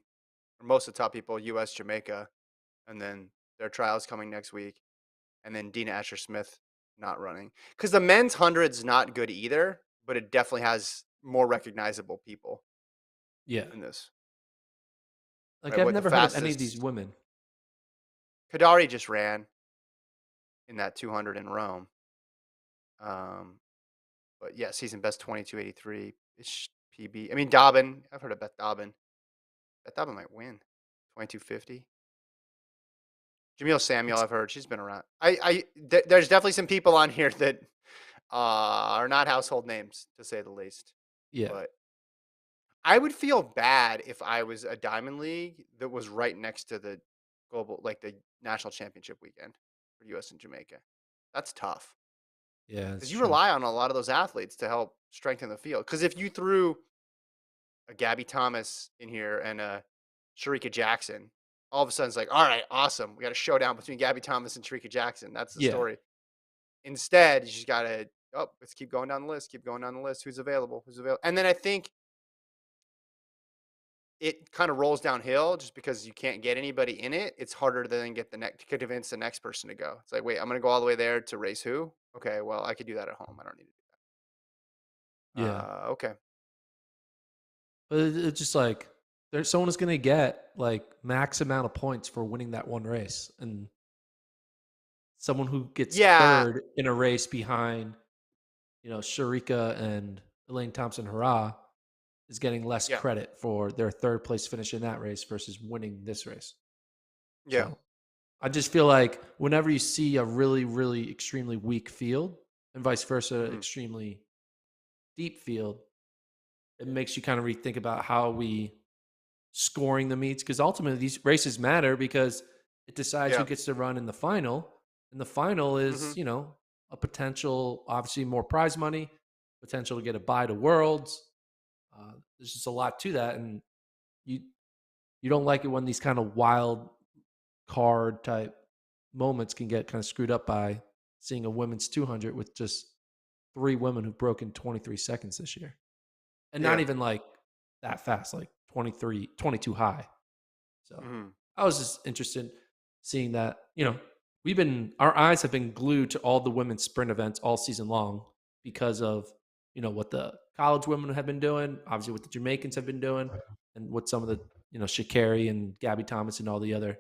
Speaker 1: or most of the top people, U.S., Jamaica, and then their trials coming next week, and then Dina Asher Smith not running because the men's hundred's not good either, but it definitely has more recognizable people
Speaker 2: Yeah.
Speaker 1: in this.
Speaker 2: Like
Speaker 1: Right,
Speaker 2: I've
Speaker 1: what the
Speaker 2: never heard of any of these
Speaker 1: fastest
Speaker 2: women.
Speaker 1: Kadari just ran in that 200 in Rome. But yeah, season best 22:83 ish PB. I mean Dobbin. I've heard of Beth Dobbin. Beth Dobbin might win 22:50. Jamil Samuel,
Speaker 2: It's
Speaker 1: I've heard she's been around. There's definitely some people on here that are not household names to say the least.
Speaker 2: yeah.
Speaker 1: But I would feel bad if I was a Diamond League that was right next to the global, like the national championship weekend for U.S. and Jamaica. That's tough
Speaker 2: Yeah, that's
Speaker 1: because you
Speaker 2: true.
Speaker 1: rely on a lot of those athletes to help strengthen the field. Because if you threw a Gabby Thomas in here and a Sharika Jackson, all of a sudden it's like, all right, awesome. We got a showdown between Gabby Thomas and Sharika Jackson. That's the
Speaker 2: Yeah.
Speaker 1: story. Instead, you just gotta let's keep going down the list, keep going down the list. Who's available? Who's available? And then I think it kind of rolls downhill just because you can't get anybody in it. It's harder to then get the next to convince the next person to go. It's like, wait, I'm gonna go all the way there to race who? Okay, well, I could do that at home. I don't need to do that.
Speaker 2: Yeah.
Speaker 1: Okay.
Speaker 2: But it's just like there's someone is going to get like max amount of points for winning that one race, and someone who gets
Speaker 1: Yeah,
Speaker 2: third in a race behind, Sharika and Elaine Thompson Hurrah is getting less
Speaker 1: yeah,
Speaker 2: credit for their third place finish in that race versus winning this race.
Speaker 1: yeah.
Speaker 2: So I just feel like whenever you see a really, really extremely weak field and vice versa,
Speaker 1: Mhm.
Speaker 2: extremely deep field, it makes you kind of rethink about how we scoring the meets because ultimately these races matter because it decides who
Speaker 1: Yeah.
Speaker 2: gets to run in the final. And the final is,
Speaker 1: Mhm.
Speaker 2: a potential, obviously more prize money, potential to get a bye to Worlds. There's just a lot to that, and you you don't like it when these kind of wild card type moments can get kind of screwed up by seeing a women's 200 with just 3 women who've broken 23 seconds this year, and not
Speaker 1: Yeah.
Speaker 2: even like that fast, like 23, 22 high. So
Speaker 1: Mhm.
Speaker 2: I was just interested seeing that, our eyes have been glued to all the women's sprint events all season long because of, what the college women have been doing, obviously what the Jamaicans have been doing, and what some of the, Sha'Carri and Gabby Thomas and all the other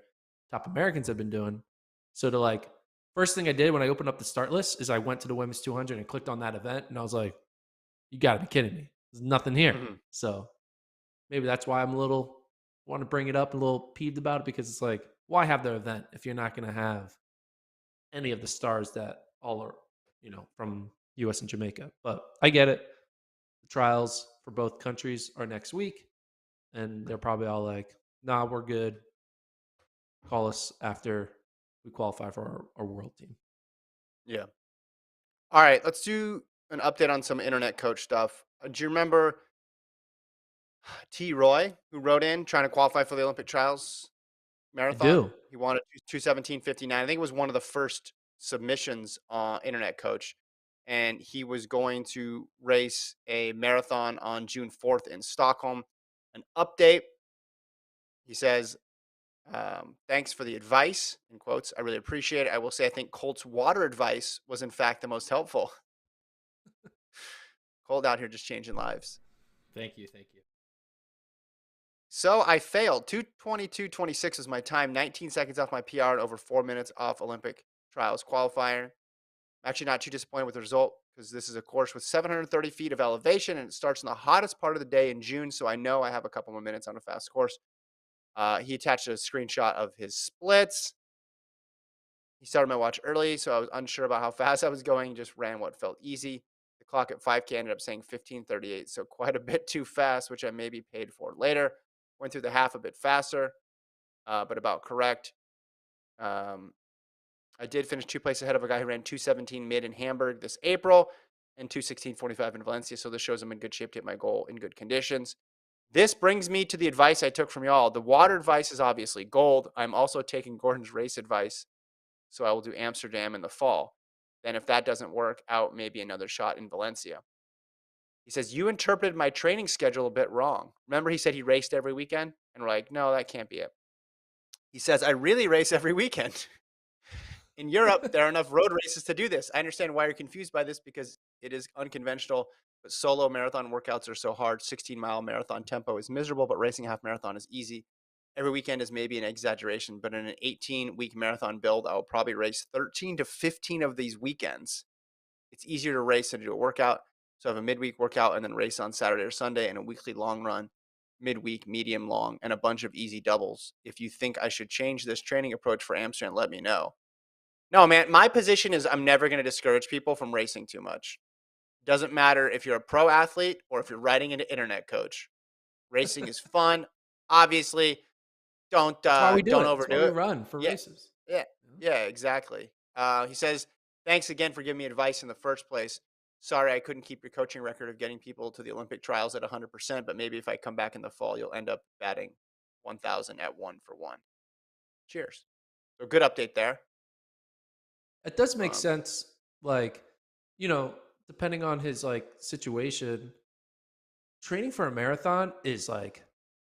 Speaker 2: top Americans have been doing. So to like, first thing I did when I opened up the start list is I went to the women's 200 and clicked on that event, and I was like, you got to be kidding me. There's nothing here.
Speaker 1: Mhm.
Speaker 2: So maybe that's why I'm a little want to bring it up, a little peeved about it, because it's like, why have the event if you're not going to have any of the stars that all are, from US and Jamaica? But I get it. The trials for both countries are next week, and they're probably all like, nah, we're good. Call us after we qualify for our world team.
Speaker 1: Yeah. All right, let's do an update on some internet coach stuff. Do you remember T. Roy, who wrote in trying to qualify for the Olympic trials
Speaker 2: I
Speaker 1: marathon?
Speaker 2: do.
Speaker 1: He wanted 2:17:59. I think it was one of the first submissions on Internet Coach. And he was going to race a marathon on June 4th in Stockholm. An update. He says, thanks for the advice, in quotes. I really appreciate it. I will say I think Colt's water advice was, in fact, the most helpful. Colt out here just changing lives.
Speaker 3: Thank you. Thank you.
Speaker 1: So I failed. 2:22:26 is my time. 19 seconds off my PR and over 4 minutes off Olympic trials qualifier. I'm actually not too disappointed with the result because this is a course with 730 feet of elevation and it starts in the hottest part of the day in June. So I know I have a couple more minutes on a fast course. He attached a screenshot of his splits. He started my watch early, so I was unsure about how fast I was going. Just ran what felt easy. The clock at 5K ended up saying 15:38, so quite a bit too fast, which I maybe paid for later. Went through the half a bit faster, but about correct. Um, I did finish 2 places ahead of a guy who ran 2:17 mid in Hamburg this April and 2:16:45 in Valencia. So this shows I'm in good shape to hit my goal in good conditions. This brings me to the advice I took from y'all. The water advice is obviously gold. I'm also taking Gordon's race advice. So I will do Amsterdam in the fall. Then if that doesn't work out, maybe another shot in Valencia. He says, you interpreted my training schedule a bit wrong. Remember he said he raced every weekend? And we're like, no, that can't be it. He says, I really race every weekend. In Europe, there are enough road races to do this. I understand why you're confused by this because it is unconventional, but solo marathon workouts are so hard. 16-mile marathon tempo is miserable, but racing a half marathon is easy. Every weekend is maybe an exaggeration, but in an 18-week marathon build, I will probably race 13 to 15 of these weekends. It's easier to race than to do a workout. So I have a midweek workout and then race on Saturday or Sunday and a weekly long run, midweek, medium, long, and a bunch of easy doubles. If you think I should change this training approach for Amsterdam, let me know. No, man, my position is I'm never going to discourage people from racing too much. Doesn't matter if you're a pro athlete or if you're writing an internet coach. Racing is fun. Obviously, don't
Speaker 2: That's why we do
Speaker 1: don't
Speaker 2: it. That's why
Speaker 1: overdo
Speaker 2: we
Speaker 1: it.
Speaker 2: run for
Speaker 1: Yeah,
Speaker 2: races.
Speaker 1: yeah,
Speaker 2: You know?
Speaker 1: yeah, exactly. He says, "Thanks again for giving me advice in the first place. Sorry I couldn't keep your coaching record of getting people to the Olympic trials at 100%, but maybe if I come back in the fall, you'll end up batting 1,000 at 1 for 1. Cheers." So good update there.
Speaker 2: It does make
Speaker 1: Um,
Speaker 2: sense, like, you know, depending on his like situation, training for a marathon is like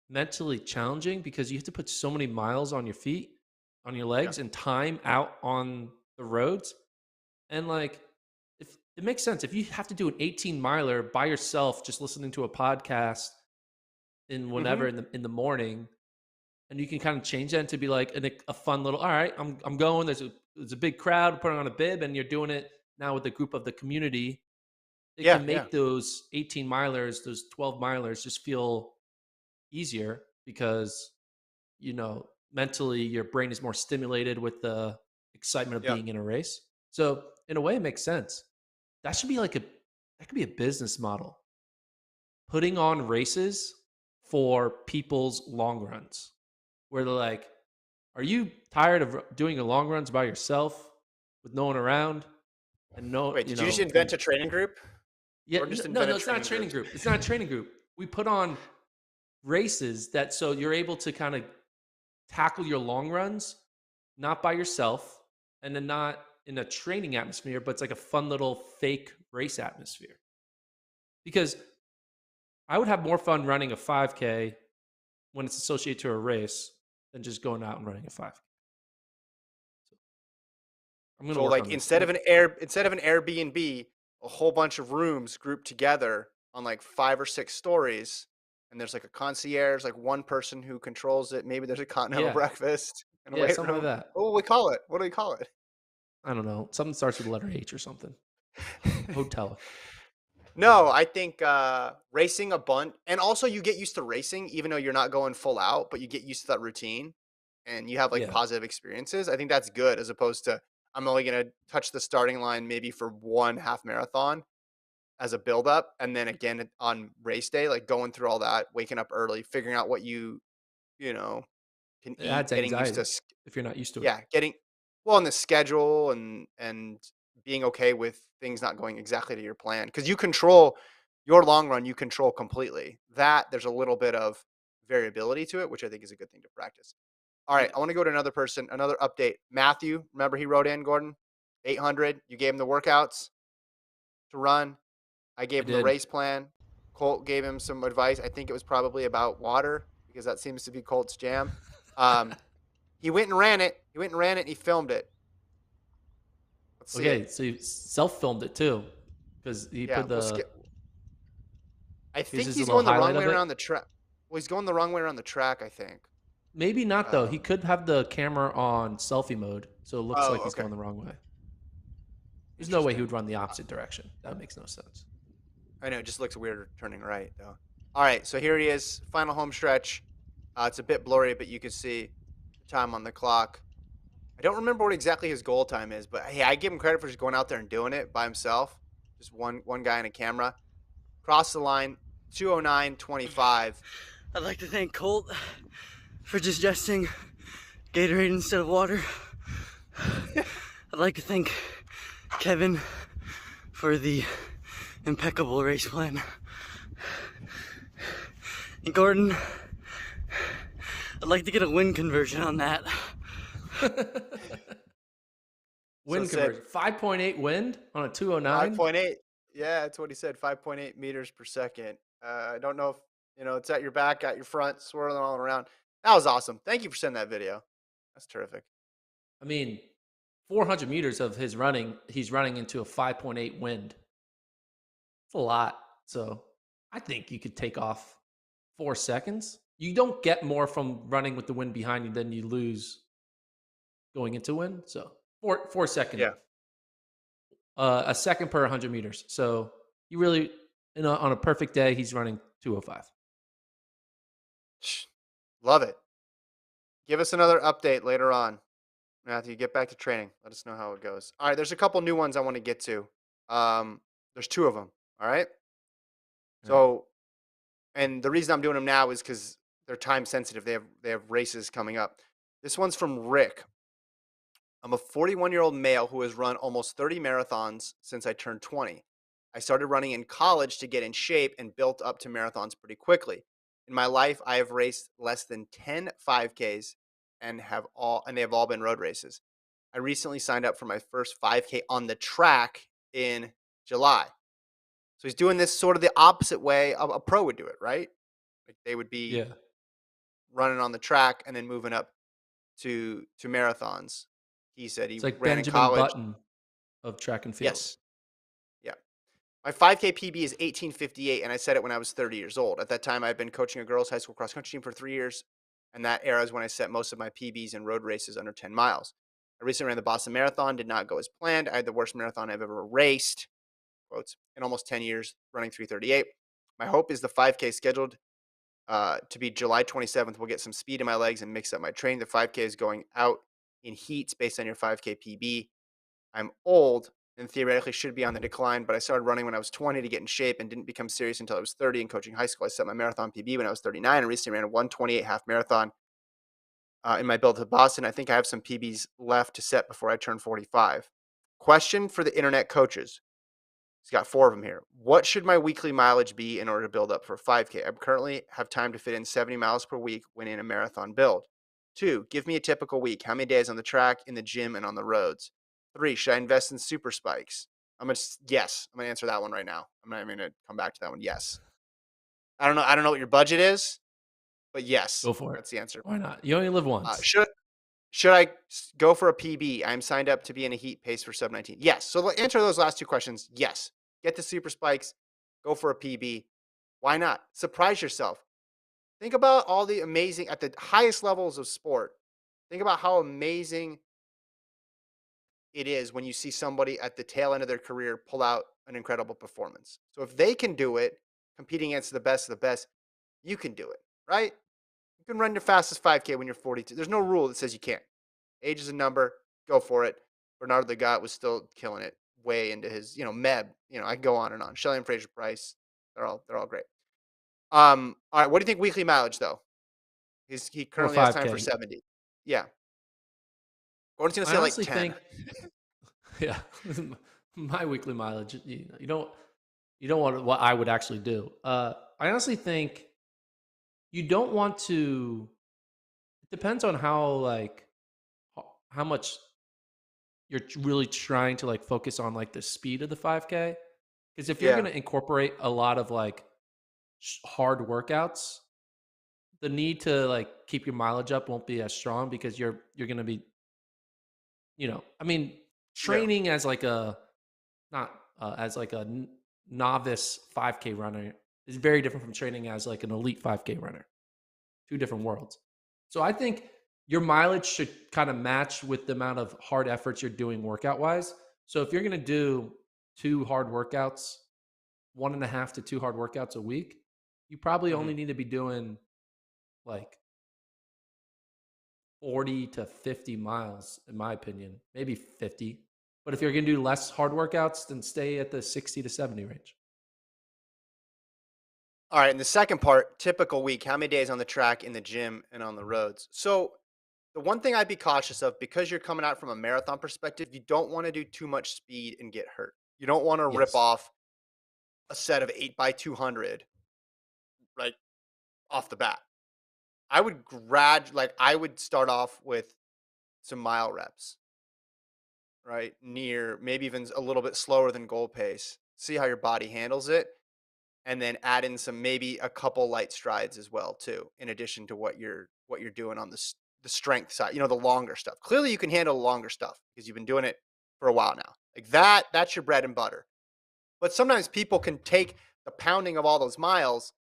Speaker 2: mentally challenging because you have to put so many miles on your feet, on your
Speaker 1: yeah.
Speaker 2: legs, and time out on the roads. And like, if it makes sense, if you have to do an 18 miler by yourself, just listening to a podcast in
Speaker 1: Mm-hmm.
Speaker 2: whenever in the morning, and you can kind of change that to be like a fun little, all right, I'm going. There's a big crowd putting on a bib, and you're doing it now with a group of the community. It
Speaker 1: Yeah,
Speaker 2: can
Speaker 1: yeah,
Speaker 2: make those 18 milers, those 12 milers, just feel easier because mentally your brain is more stimulated with the excitement of
Speaker 1: yeah,
Speaker 2: being in a race. So in a way, it makes sense. That should be like that could be a business model. Putting on races for people's long runs, where they're like, "Are you tired of doing your long runs by yourself with no one around and no,
Speaker 1: Wait, did you just
Speaker 2: and
Speaker 1: invent a training group?
Speaker 2: yeah,
Speaker 1: Jordan just
Speaker 2: no,
Speaker 1: invented
Speaker 2: it's not a
Speaker 1: training
Speaker 2: training
Speaker 1: groups.
Speaker 2: group. It's not a training group. We put on races that so you're able to kind of tackle your long runs, not by yourself, and then not in a training atmosphere, but it's like a fun little fake race atmosphere. Because I would have more fun running a 5K when it's associated to a race than just going out and running a 5K. I'm going to
Speaker 1: So
Speaker 2: work
Speaker 1: like
Speaker 2: on this.
Speaker 1: instead of an Airbnb, a whole bunch of rooms grouped together on like 5 or 6 stories, and there's like a concierge, like one person who controls it. Maybe there's a continental
Speaker 2: Yeah.
Speaker 1: breakfast and a
Speaker 2: Yeah,
Speaker 1: weight
Speaker 2: something like
Speaker 1: room.
Speaker 2: that.
Speaker 1: What do we call it? What do we call
Speaker 2: I don't know. Something starts with the letter H or something.
Speaker 1: it?
Speaker 2: Hotel.
Speaker 1: No, I think racing a bunch, and also you get used to racing, even though you're not going full out, but you get used to that routine, and you have like
Speaker 2: Yeah.
Speaker 1: positive experiences. I think that's good as opposed to I'm only gonna touch the starting line maybe for one half marathon as a build up, and then again on race day, like going through all that, waking up early, figuring out what you know can
Speaker 2: It
Speaker 1: eat,
Speaker 2: adds
Speaker 1: getting used
Speaker 2: anxiety
Speaker 1: to
Speaker 2: if you're not used to it.
Speaker 1: yeah, getting well on the schedule and being okay with things not going exactly to your plan because you control your long run, you control completely. That there's a little bit of variability to it, which I think is a good thing to practice. All right,
Speaker 2: Yeah.
Speaker 1: I want to go to another person, another update. Matthew, remember he wrote in Gordon, 800. You gave him the workouts to run. I
Speaker 2: I
Speaker 1: gave him the
Speaker 2: did.
Speaker 1: race plan. Colt gave him some advice. I think it was probably about water because that seems to be Colt's jam. Um, he went and ran it. He went and ran it and he filmed it. Let's see it.
Speaker 2: Okay, so you self-filmed it too, because he
Speaker 1: Yeah,
Speaker 2: put
Speaker 1: we'll
Speaker 2: the
Speaker 1: skip. I
Speaker 2: here's
Speaker 1: think
Speaker 2: his
Speaker 1: he's
Speaker 2: little
Speaker 1: going the wrong
Speaker 2: highlight
Speaker 1: way
Speaker 2: of it.
Speaker 1: around the track. Well, he's going the wrong way around the track, I think.
Speaker 2: Maybe not though. He
Speaker 1: Um,
Speaker 2: could have the camera on selfie mode, so it looks
Speaker 1: oh,
Speaker 2: like he's
Speaker 1: okay.
Speaker 2: going the wrong way. There's no way he
Speaker 1: Interesting.
Speaker 2: would run the opposite direction. That makes no sense.
Speaker 1: I know it just looks weird turning right though. All right, so here he is, final home stretch. It's a bit blurry, but you can see the time on the clock. I don't remember what exactly his goal time is, but hey, I give him credit for just going out there and doing it by himself. Just one guy and a camera. Cross the line, 209.25.
Speaker 4: I'd like to thank Colt for just suggesting Gatorade instead of water. I'd like to thank Kevin for the impeccable race plan. And Gordon, I'd like to get a win conversion on that.
Speaker 2: Wind
Speaker 1: said
Speaker 2: conversion, 5.8 wind on a 209.
Speaker 1: 5.8. Yeah, that's what he said. 5.8 meters per second. I don't know if it's at your back, at your front, swirling all around. That was awesome. Thank you for sending that video. That's terrific.
Speaker 2: I mean, 400 meters of his running, he's running into a 5.8 wind. It's a lot. So I think you could take off 4 seconds. You don't get more from running with the wind behind you than you lose going into wind. So 4 second,
Speaker 1: Yeah.
Speaker 2: a second per 100 meters. So you really, on a perfect day, he's running 205.
Speaker 1: Love it. Give us another update later on. Matthew, get back to training. Let us know how it goes. All right, there's a couple new ones I want to get to. There's two of them. All right.
Speaker 2: All right.
Speaker 1: So, and the reason I'm doing them now is because they're time sensitive. They have races coming up. This one's from Rick. I'm a 41-year-old male who has run almost 30 marathons since I turned 20. I started running in college to get in shape and built up to marathons pretty quickly. In my life, I have raced less than 10 5Ks and they have all been road races. I recently signed up for my first 5K on the track in July. So he's doing this sort of the opposite way a pro would do it, right? Like they would be
Speaker 2: Yeah.
Speaker 1: running on the track and then moving up to marathons. He said he
Speaker 2: It's like
Speaker 1: ran in
Speaker 2: Benjamin
Speaker 1: college.
Speaker 2: Button of track and field.
Speaker 1: Yes. Yeah. My 5K PB is 18:58, and I said it when I was 30 years old. At that time, I had been coaching a girls' high school cross country team for 3 years, and that era is when I set most of my PBs in road races under 10 miles. I recently ran the Boston Marathon, did not go as planned. I had the worst marathon I've ever raced, quotes, in almost 10 years, running 3:38. My hope is the 5K scheduled to be July 27th. We'll get some speed in my legs and mix up my training. The 5K is going out in heats based on your 5K PB. I'm old and theoretically should be on the decline, but I started running when I was 20 to get in shape and didn't become serious until I was 30 in coaching high school. I set my marathon PB when I was 39 and recently ran a 128 half marathon in my build to Boston. I think I have some PBs left to set before I turn 45. Question for the internet coaches. He's got 4 of them here. What should my weekly mileage be in order to build up for 5K? I currently have time to fit in 70 miles per week when in a marathon build. 2, give me a typical week. How many days on the track, in the gym, and on the roads? 3, should I invest in super spikes? Yes. I'm gonna answer that one right now. I'm not even gonna come back to that one. Yes. I don't know what your budget is, but yes,
Speaker 2: Go for it.
Speaker 1: that's the answer.
Speaker 2: Why not? You only live once.
Speaker 1: Should I go for a PB? I'm signed up to be in a heat pace for sub 19. Yes. So answer those last 2 questions. Yes. Get the super spikes. Go for a PB. Why not? Surprise yourself. Think about all the amazing at the highest levels of sport. Think about how amazing it is when you see somebody at the tail end of their career pull out an incredible performance. So if they can do it, competing against the best of the best, you can do it, right? You can run your fastest 5K when you're 42. There's no rule that says you can't. Age is a number. Go for it. Bernardo the Got was still killing it way into his, Meb. I can go on and on. Shelley and Fraser Price, they're all great. All right. What do you think weekly mileage though? He
Speaker 2: For
Speaker 1: currently has time for
Speaker 2: 5K.
Speaker 1: 70. Yeah. Gordon's gonna
Speaker 2: I
Speaker 1: say like
Speaker 2: honestly
Speaker 1: 10.
Speaker 2: think, yeah, my weekly mileage. You don't want what I would actually do. I honestly think you don't want to. It depends on how much you're really trying to like focus on like the speed of the 5K. Because if you're
Speaker 1: Yeah.
Speaker 2: going to incorporate a lot of like hard workouts, the need to like keep your mileage up won't be as strong because you're going to be, I mean,
Speaker 1: Yeah.
Speaker 2: training as like a not as like a novice 5K runner is very different from training as like an elite 5K runner. Two different worlds. So I think your mileage should kind of match with the amount of hard efforts you're doing workout wise. So if you're going to do 2 hard workouts, 1.5 to 2 hard workouts a week, you probably
Speaker 1: Mhm.
Speaker 2: only need to be doing like 40 to 50 miles, in my opinion, maybe 50. But if you're going to do less hard workouts, then stay at the 60 to 70 range.
Speaker 1: All right. And the second part, typical week, how many days on the track, in the gym, and on the roads? So the one thing I'd be cautious of, because you're coming out from a marathon perspective, you don't want to do too much speed and get hurt. You don't want to rip
Speaker 2: Yes.
Speaker 1: off a set of 8x200 right off the bat. I would start off with some mile reps, right? Near maybe even a little bit slower than goal pace. See how your body handles it. And then add in some, maybe a couple light strides as well too, in addition to what you're doing on the strength side, the longer stuff. Clearly you can handle the longer stuff because you've been doing it for a while now. Like that's your bread and butter. But sometimes people can take the pounding of all those miles,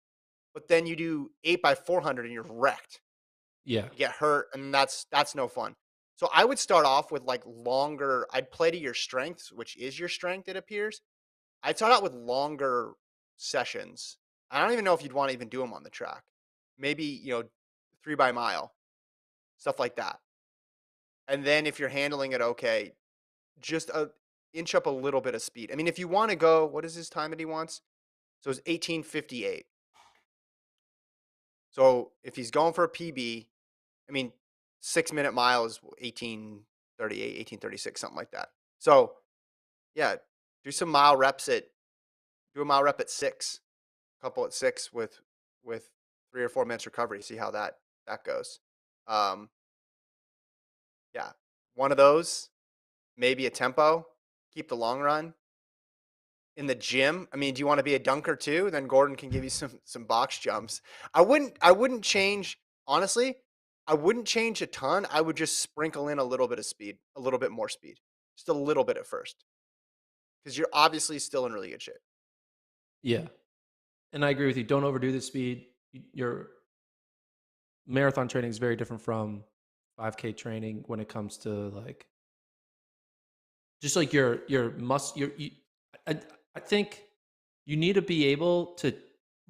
Speaker 1: but then you do 8x400 and you're wrecked.
Speaker 2: Yeah.
Speaker 1: You get hurt, and that's no fun. So I would start off with like longer. I'd play to your strengths, which is your strength, it appears. I'd start out with longer sessions. I don't even know if you'd want to even do them on the track. Maybe 3 by mile, stuff like that. And then if you're handling it okay, just inch up a little bit of speed. I mean, if you want to go, what is his time that he wants? So it's 18:58. So if he's going for a PB, I mean, 6 minute mile is 18:38, 18:36, something like that. So yeah, do some mile reps do a mile rep at 6, couple at 6 with 3 or 4 minutes recovery. See how that goes. Um, yeah, one of those, maybe a tempo, keep the long run. In the gym, I mean, do you want to be a dunker too? Then Gordon can give you some box jumps. I wouldn't change, honestly. I wouldn't change a ton. I would just sprinkle in a little bit of speed, a little bit more speed. Just a little bit at first. Because you're obviously still in really good shape.
Speaker 2: Yeah. And I agree with you. Don't overdo the speed. Your marathon training is very different from 5K training when it comes to like just like your must I, I think you need to be able to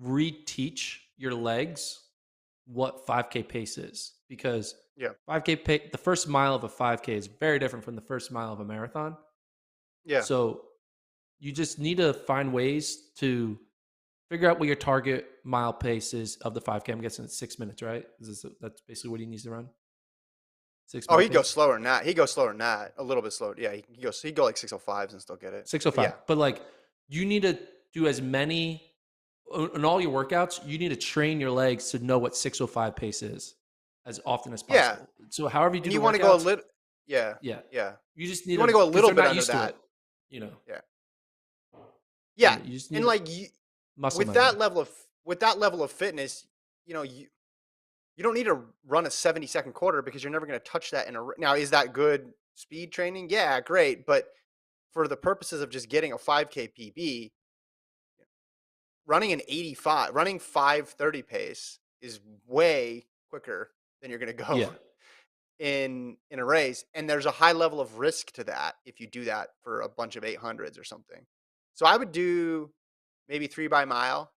Speaker 2: reteach your legs what 5K pace is because
Speaker 1: Yeah.
Speaker 2: 5K pace, the first mile of a 5K is very different from the first mile of a marathon.
Speaker 1: Yeah.
Speaker 2: So you just need to find ways to figure out what your target mile pace is of the 5K. I'm guessing it's 6 minutes, right? That's basically what he needs to run. 6
Speaker 1: Oh,
Speaker 2: minute
Speaker 1: he'd go
Speaker 2: pace.
Speaker 1: slower than that. He'd go slower than that. A little bit slower. Yeah, he'd go like 6:05s and still get it.
Speaker 2: 605.
Speaker 1: Yeah.
Speaker 2: But like you need to do as many in all your workouts, you need to train your legs to know what 605 pace is as often as
Speaker 1: Yeah.
Speaker 2: possible. So however you do
Speaker 1: And
Speaker 2: the
Speaker 1: you want to go a
Speaker 2: workouts,
Speaker 1: little. Yeah.
Speaker 2: yeah.
Speaker 1: Yeah.
Speaker 2: You just need
Speaker 1: You
Speaker 2: to
Speaker 1: want to go a
Speaker 2: because
Speaker 1: little
Speaker 2: they're
Speaker 1: bit
Speaker 2: not
Speaker 1: under
Speaker 2: used to
Speaker 1: that.
Speaker 2: it. You know.
Speaker 1: Yeah.
Speaker 2: Yeah.
Speaker 1: Yeah.
Speaker 2: You just
Speaker 1: And
Speaker 2: need
Speaker 1: like
Speaker 2: muscle
Speaker 1: with
Speaker 2: memory.
Speaker 1: that level of fitness, you don't need to run a 70-second quarter because you're never going to touch that now. Is that good speed training? Yeah, great. But for the purposes of just getting a 5K PB, running 5:30 pace is way quicker than you're going to go
Speaker 2: Yeah.
Speaker 1: in a race, and there's a high level of risk to that if you do that for a bunch of 800s or something. So I would do maybe 3 by mile,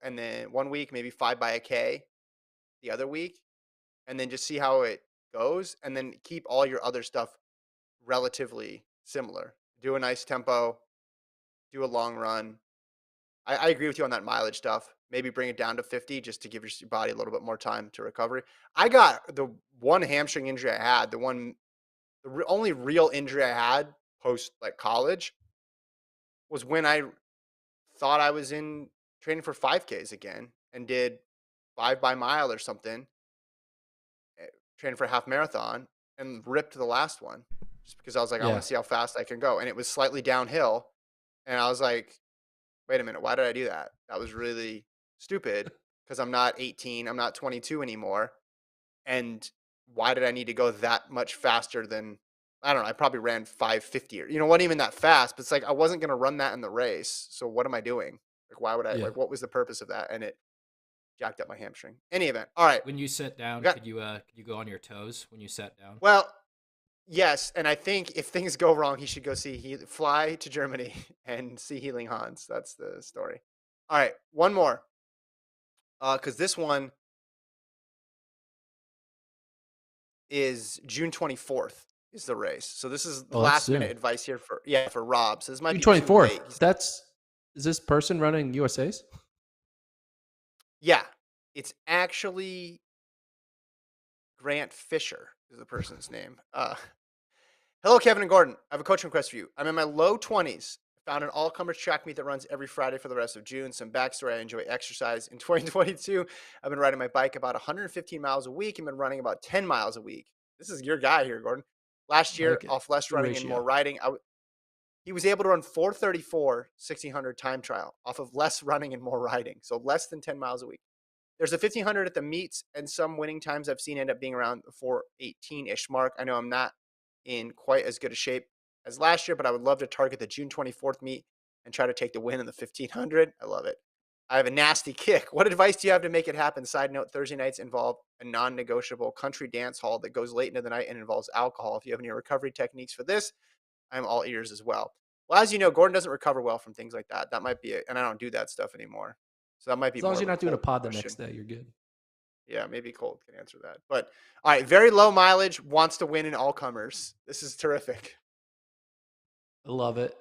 Speaker 1: and then one week maybe 5 by a K the other week, and then just see how it goes, and then keep all your other stuff relatively similar. Do a nice tempo, do a long run. I agree with you on that mileage stuff. Maybe bring it down to 50 just to give your body a little bit more time to recovery. I got the one hamstring injury I had, only real injury I had post like college was when I thought I was in training for 5Ks again and did 5 by mile or something, training for a half marathon, and ripped the last one just because I was like, I want
Speaker 2: Yeah.
Speaker 1: to see how fast I can go. And it was slightly downhill. And I was like, wait a minute, why did I do that? That was really stupid because I'm not 18, I'm not 22 anymore. And why did I need to go that much faster than, I don't know, I probably ran 550 or, wasn't even that fast, but it's like I wasn't going to run that in the race. So what am I doing? Like, why would I,
Speaker 2: Yeah.
Speaker 1: like, what was the purpose of that? And it jacked up my hamstring. Any event. All right.
Speaker 3: When you sat down,
Speaker 1: We got,
Speaker 3: could you go on your toes when you sat down?
Speaker 1: well, yes. And I think if things go wrong, he should go fly to Germany and see Healing Hans. That's the story. All right. One more. Because this one is June 24th is the race. So this is
Speaker 2: Oh, that's
Speaker 1: last minute
Speaker 2: soon.
Speaker 1: advice here for Rob. So this might
Speaker 2: June
Speaker 1: be too
Speaker 2: 24th.
Speaker 1: late.
Speaker 2: Is this person running USA's?
Speaker 1: Yeah, it's actually Grant Fisher is the person's name. Hello, Kevin and Gordon. I have a coaching request for you. I'm in my low 20s. Found an all-comers track meet that runs every Friday for the rest of June. Some backstory: I enjoy exercise. In 2022, I've been riding my bike about 115 miles a week and been running about 10 miles a week. This is your guy here, Gordon. Last year,
Speaker 2: Like it.
Speaker 1: off less
Speaker 2: Good
Speaker 1: running and more
Speaker 2: ratio.
Speaker 1: riding, he was able to run 434 1600 time trial off of less running and more riding. So less than 10 miles a week. There's a 1500 at the meets, and some winning times I've seen end up being around the 418-ish mark. I know I'm not in quite as good a shape as last year, but I would love to target the June 24th meet and try to take the win in the 1500. I love it. I have a nasty kick. What advice do you have to make it happen? Side note, Thursday nights involve a non-negotiable country dance hall that goes late into the night and involves alcohol. If you have any recovery techniques for this, I'm all ears as well. Well, as you know, Gordon doesn't recover well from things like that. That might be it. And I don't do that stuff anymore. So that might be
Speaker 2: As long
Speaker 1: more
Speaker 2: as
Speaker 1: of
Speaker 2: you're
Speaker 1: a
Speaker 2: not doing a
Speaker 1: Colt
Speaker 2: pod the
Speaker 1: question.
Speaker 2: next day, you're good.
Speaker 1: Yeah, maybe Colt can answer that. But all right, very low mileage, wants to win in all comers. This is terrific.
Speaker 2: I love it.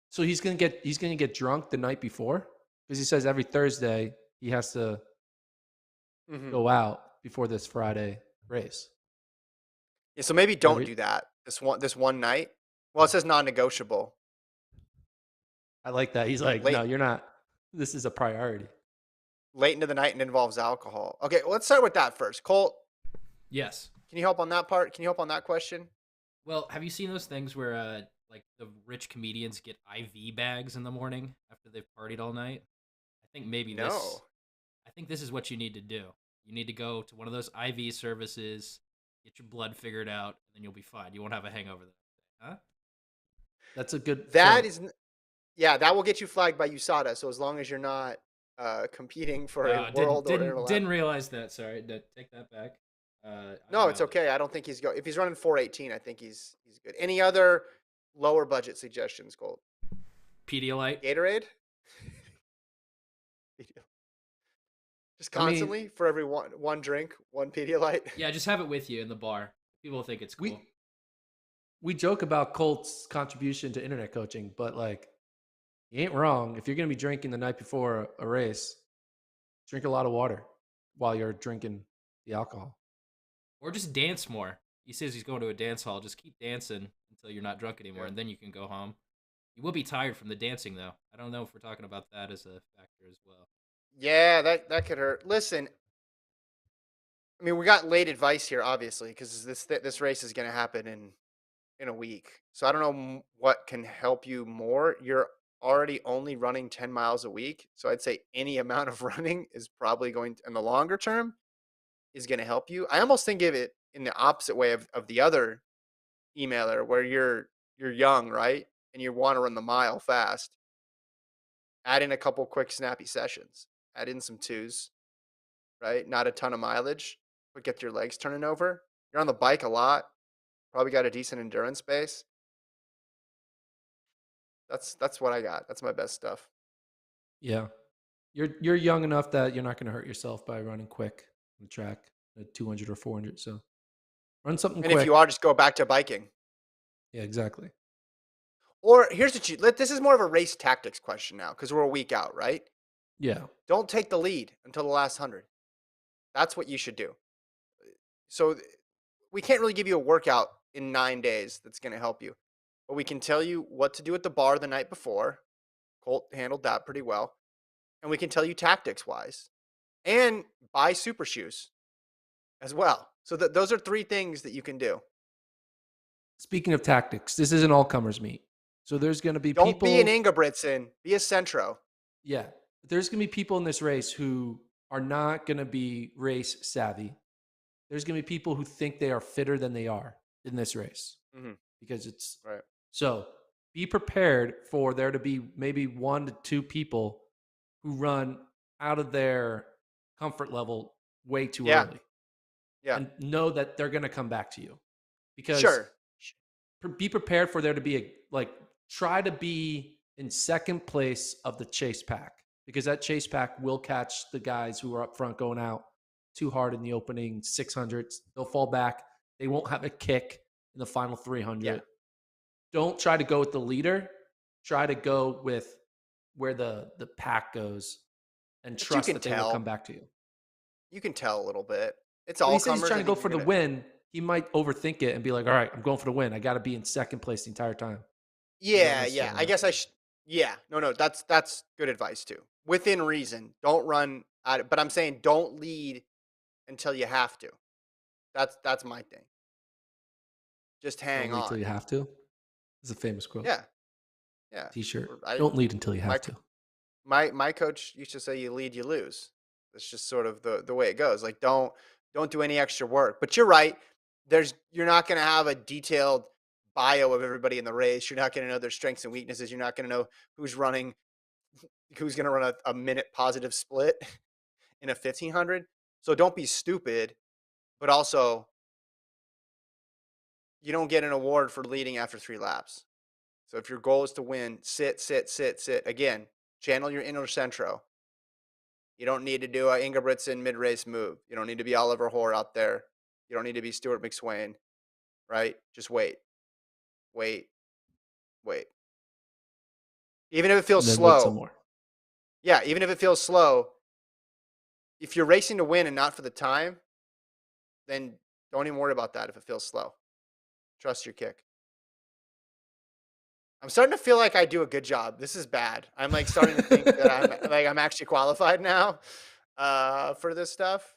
Speaker 2: So he's gonna get drunk the night before because he says every Thursday he has to go out before this Friday race.
Speaker 1: Yeah, so maybe don't
Speaker 2: Every,
Speaker 1: do that this one night. Well, it says non-negotiable.
Speaker 2: I like that. He's like,
Speaker 1: Late
Speaker 2: no, you're not. This is a priority.
Speaker 1: late into the night and involves alcohol. Okay, well, let's start with that first. Colt,
Speaker 3: Yes.
Speaker 1: can you help on that part? Can you help on that question?
Speaker 3: Well, have you seen those things where like the rich comedians get IV bags in the morning after they've partied all night? I think maybe
Speaker 1: No.
Speaker 3: this is what you need to do. You need to go to one of those IV services, get your blood figured out, and then you'll be fine. You won't have a hangover that day, huh?
Speaker 2: That's a good.
Speaker 1: That will get you flagged by USADA. So as long as you're not competing for a world or
Speaker 3: Didn't realize that. Sorry, take that back.
Speaker 1: No, it's okay. I don't think he's if he's running 418, I think he's good. Any other lower budget suggestions, Colt?
Speaker 3: Pedialyte.
Speaker 1: Gatorade? Just constantly for every one drink, one Pedialyte.
Speaker 3: Yeah, just have it with you in the bar. People think it's cool.
Speaker 2: We joke about Colt's contribution to internet coaching, but like, you ain't wrong. If you're gonna be drinking the night before a race, drink a lot of water while you're drinking the alcohol.
Speaker 3: Or just dance more. He says he's going to a dance hall. Just keep dancing until you're not drunk anymore, and then you can go home. You will be tired from the dancing, though. I don't know if we're talking about that as a factor as well.
Speaker 1: Yeah, that could hurt. Listen, I mean, we got late advice here, obviously, because this race is going to happen in a week. So I don't know what can help you more. You're already only running 10 miles a week, so I'd say any amount of running is probably going to, in the longer term, is going to help you. I almost think of it in the opposite way of the other emailer, where you're young, right, and you want to run the mile fast. Add in a couple quick snappy sessions. add in some twos, right? Not a ton of mileage, but get your legs turning over. You're on the bike a lot. Probably got a decent endurance base. That's what I got. That's my best stuff.
Speaker 2: Yeah. You're young enough that you're not going to hurt yourself by running quick on the track at 200 or 400. So run something
Speaker 1: And if
Speaker 2: quick.
Speaker 1: you are, just go back to biking.
Speaker 2: Yeah, exactly.
Speaker 1: Or here's what this is more of a race tactics question now because we're a week out, right?
Speaker 2: Yeah.
Speaker 1: Don't take the lead until the last 100. That's what you should do. So we can't really give you a workout in 9 days that's going to help you, but we can tell you what to do at the bar the night before. Colt handled that pretty well. And we can tell you tactics wise and buy super shoes as well. So those are 3 things that you can do.
Speaker 2: Speaking of tactics, this is an all comers meet. So there's going to be
Speaker 1: Don't
Speaker 2: people.
Speaker 1: be an Ingebrigtsen, be a Centro.
Speaker 2: Yeah. There's going to be people in this race who are not going to be race savvy. There's going to be people who think they are fitter than they are in this race because it's
Speaker 1: right.
Speaker 2: So be prepared for there to be maybe 1 to 2 people who run out of their comfort level way too early.
Speaker 1: Yeah.
Speaker 2: And know that they're going to come back to you because
Speaker 1: Sure.
Speaker 2: be prepared for there to be try to be in second place of the chase pack because that chase pack will catch the guys who are up front going out too hard in the opening 600s. They'll fall back. They won't have a kick in the final 300.
Speaker 1: Yeah.
Speaker 2: Don't try to go with the leader. Try to go with where the pack goes and
Speaker 1: But
Speaker 2: trust that they will come back to you.
Speaker 1: You can tell a little bit. It's
Speaker 2: When
Speaker 1: all
Speaker 2: he says
Speaker 1: comers.
Speaker 2: he's trying to go for the win, he might overthink it and be like, all right, I'm going for the win. I got to be in second place the entire time.
Speaker 1: Yeah. I guess I should. Yeah. No. That's good advice too. Within reason. Don't run at it. But I'm saying don't lead until you have to. That's my thing. Just hang
Speaker 2: Don't lead
Speaker 1: on.
Speaker 2: until you have to. It's a famous quote.
Speaker 1: Yeah.
Speaker 2: T-shirt. Don't lead until you have to.
Speaker 1: My coach used to say, "You lead, you lose." That's just sort of the way it goes. Like don't do any extra work. But you're right. You're not going to have a detailed bio of everybody in the race. You're not going to know their strengths and weaknesses. You're not going to know who's going to run a minute positive split in a 1500. So don't be stupid, but also you don't get an award for leading after 3 laps. So if your goal is to win, sit. Again, channel your inner centro. You don't need to do a Ingebrigtsen mid-race move. You don't need to be Oliver Hoare out there. You don't need to be Stuart McSwain, right? Just wait. Even if it feels
Speaker 2: and then
Speaker 1: slow.
Speaker 2: wait some more.
Speaker 1: Yeah, even if it feels slow, if you're racing to win and not for the time, then don't even worry about that if it feels slow. Trust your kick. I'm starting to feel like I do a good job. This is bad. I'm like starting to think that I'm actually qualified now for this stuff.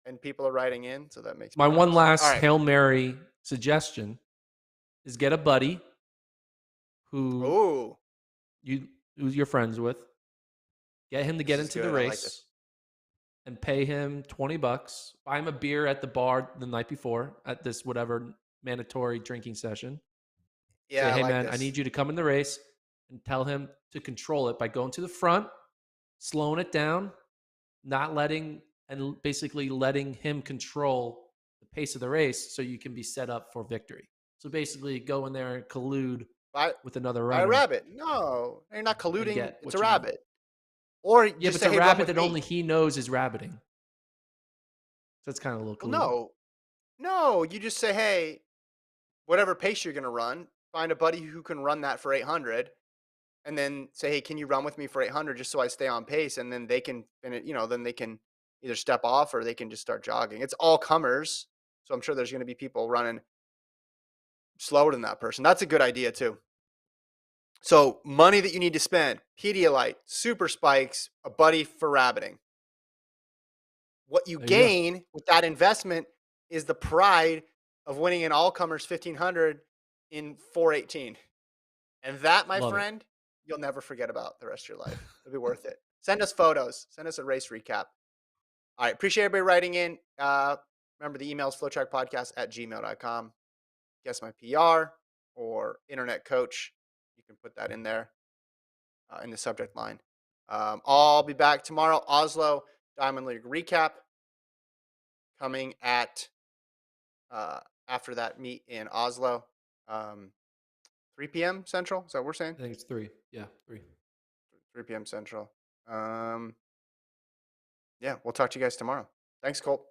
Speaker 1: And people are writing in, so that makes
Speaker 2: my
Speaker 1: me
Speaker 2: one
Speaker 1: nervous.
Speaker 2: last
Speaker 1: All right.
Speaker 2: Hail Mary suggestion is get a buddy who's you're friends with. Get him to get into the race and pay him $20. Buy him a beer at the bar the night before at this whatever mandatory drinking session.
Speaker 1: Yeah.
Speaker 2: Say, hey man, I need you to come in the race and tell him to control it by going to the front, slowing it down, not letting him control the pace of the race so you can be set up for victory. So basically go in there and collude with another runner.
Speaker 1: A rabbit. No, you're not colluding. It's a rabbit.
Speaker 2: Want.
Speaker 1: Or
Speaker 2: yeah,
Speaker 1: just
Speaker 2: but
Speaker 1: say,
Speaker 2: it's a
Speaker 1: hey,
Speaker 2: rabbit that only he knows is rabbiting. So that's kind of a little cool.
Speaker 1: No, you just say, hey, whatever pace you're going to run, find a buddy who can run that for 800 and then say, hey, can you run with me for 800 just so I stay on pace? And then they can, then they can either step off or they can just start jogging. It's all comers. So I'm sure there's going to be people running slower than that person. That's a good idea too. So money that you need to spend, Pedialyte, super spikes, a buddy for rabbiting. What you gain with that investment is the pride of winning an all-comers 1500 in 418. And that, my friend, you'll never forget about the rest of your life. It'll be worth it. Send us photos. Send us a race recap. All right. Appreciate everybody writing in. Remember the email is FloTrackPodcast@gmail.com. Guess my PR or internet coach. You can put that in there in the subject line. I'll be back tomorrow. Oslo Diamond League recap coming at after that meet in Oslo, 3 p.m. Central. Is that what we're saying?
Speaker 2: I think it's 3. Yeah, 3.
Speaker 1: 3 p.m. Central. Yeah, we'll talk to you guys tomorrow. Thanks, Colt.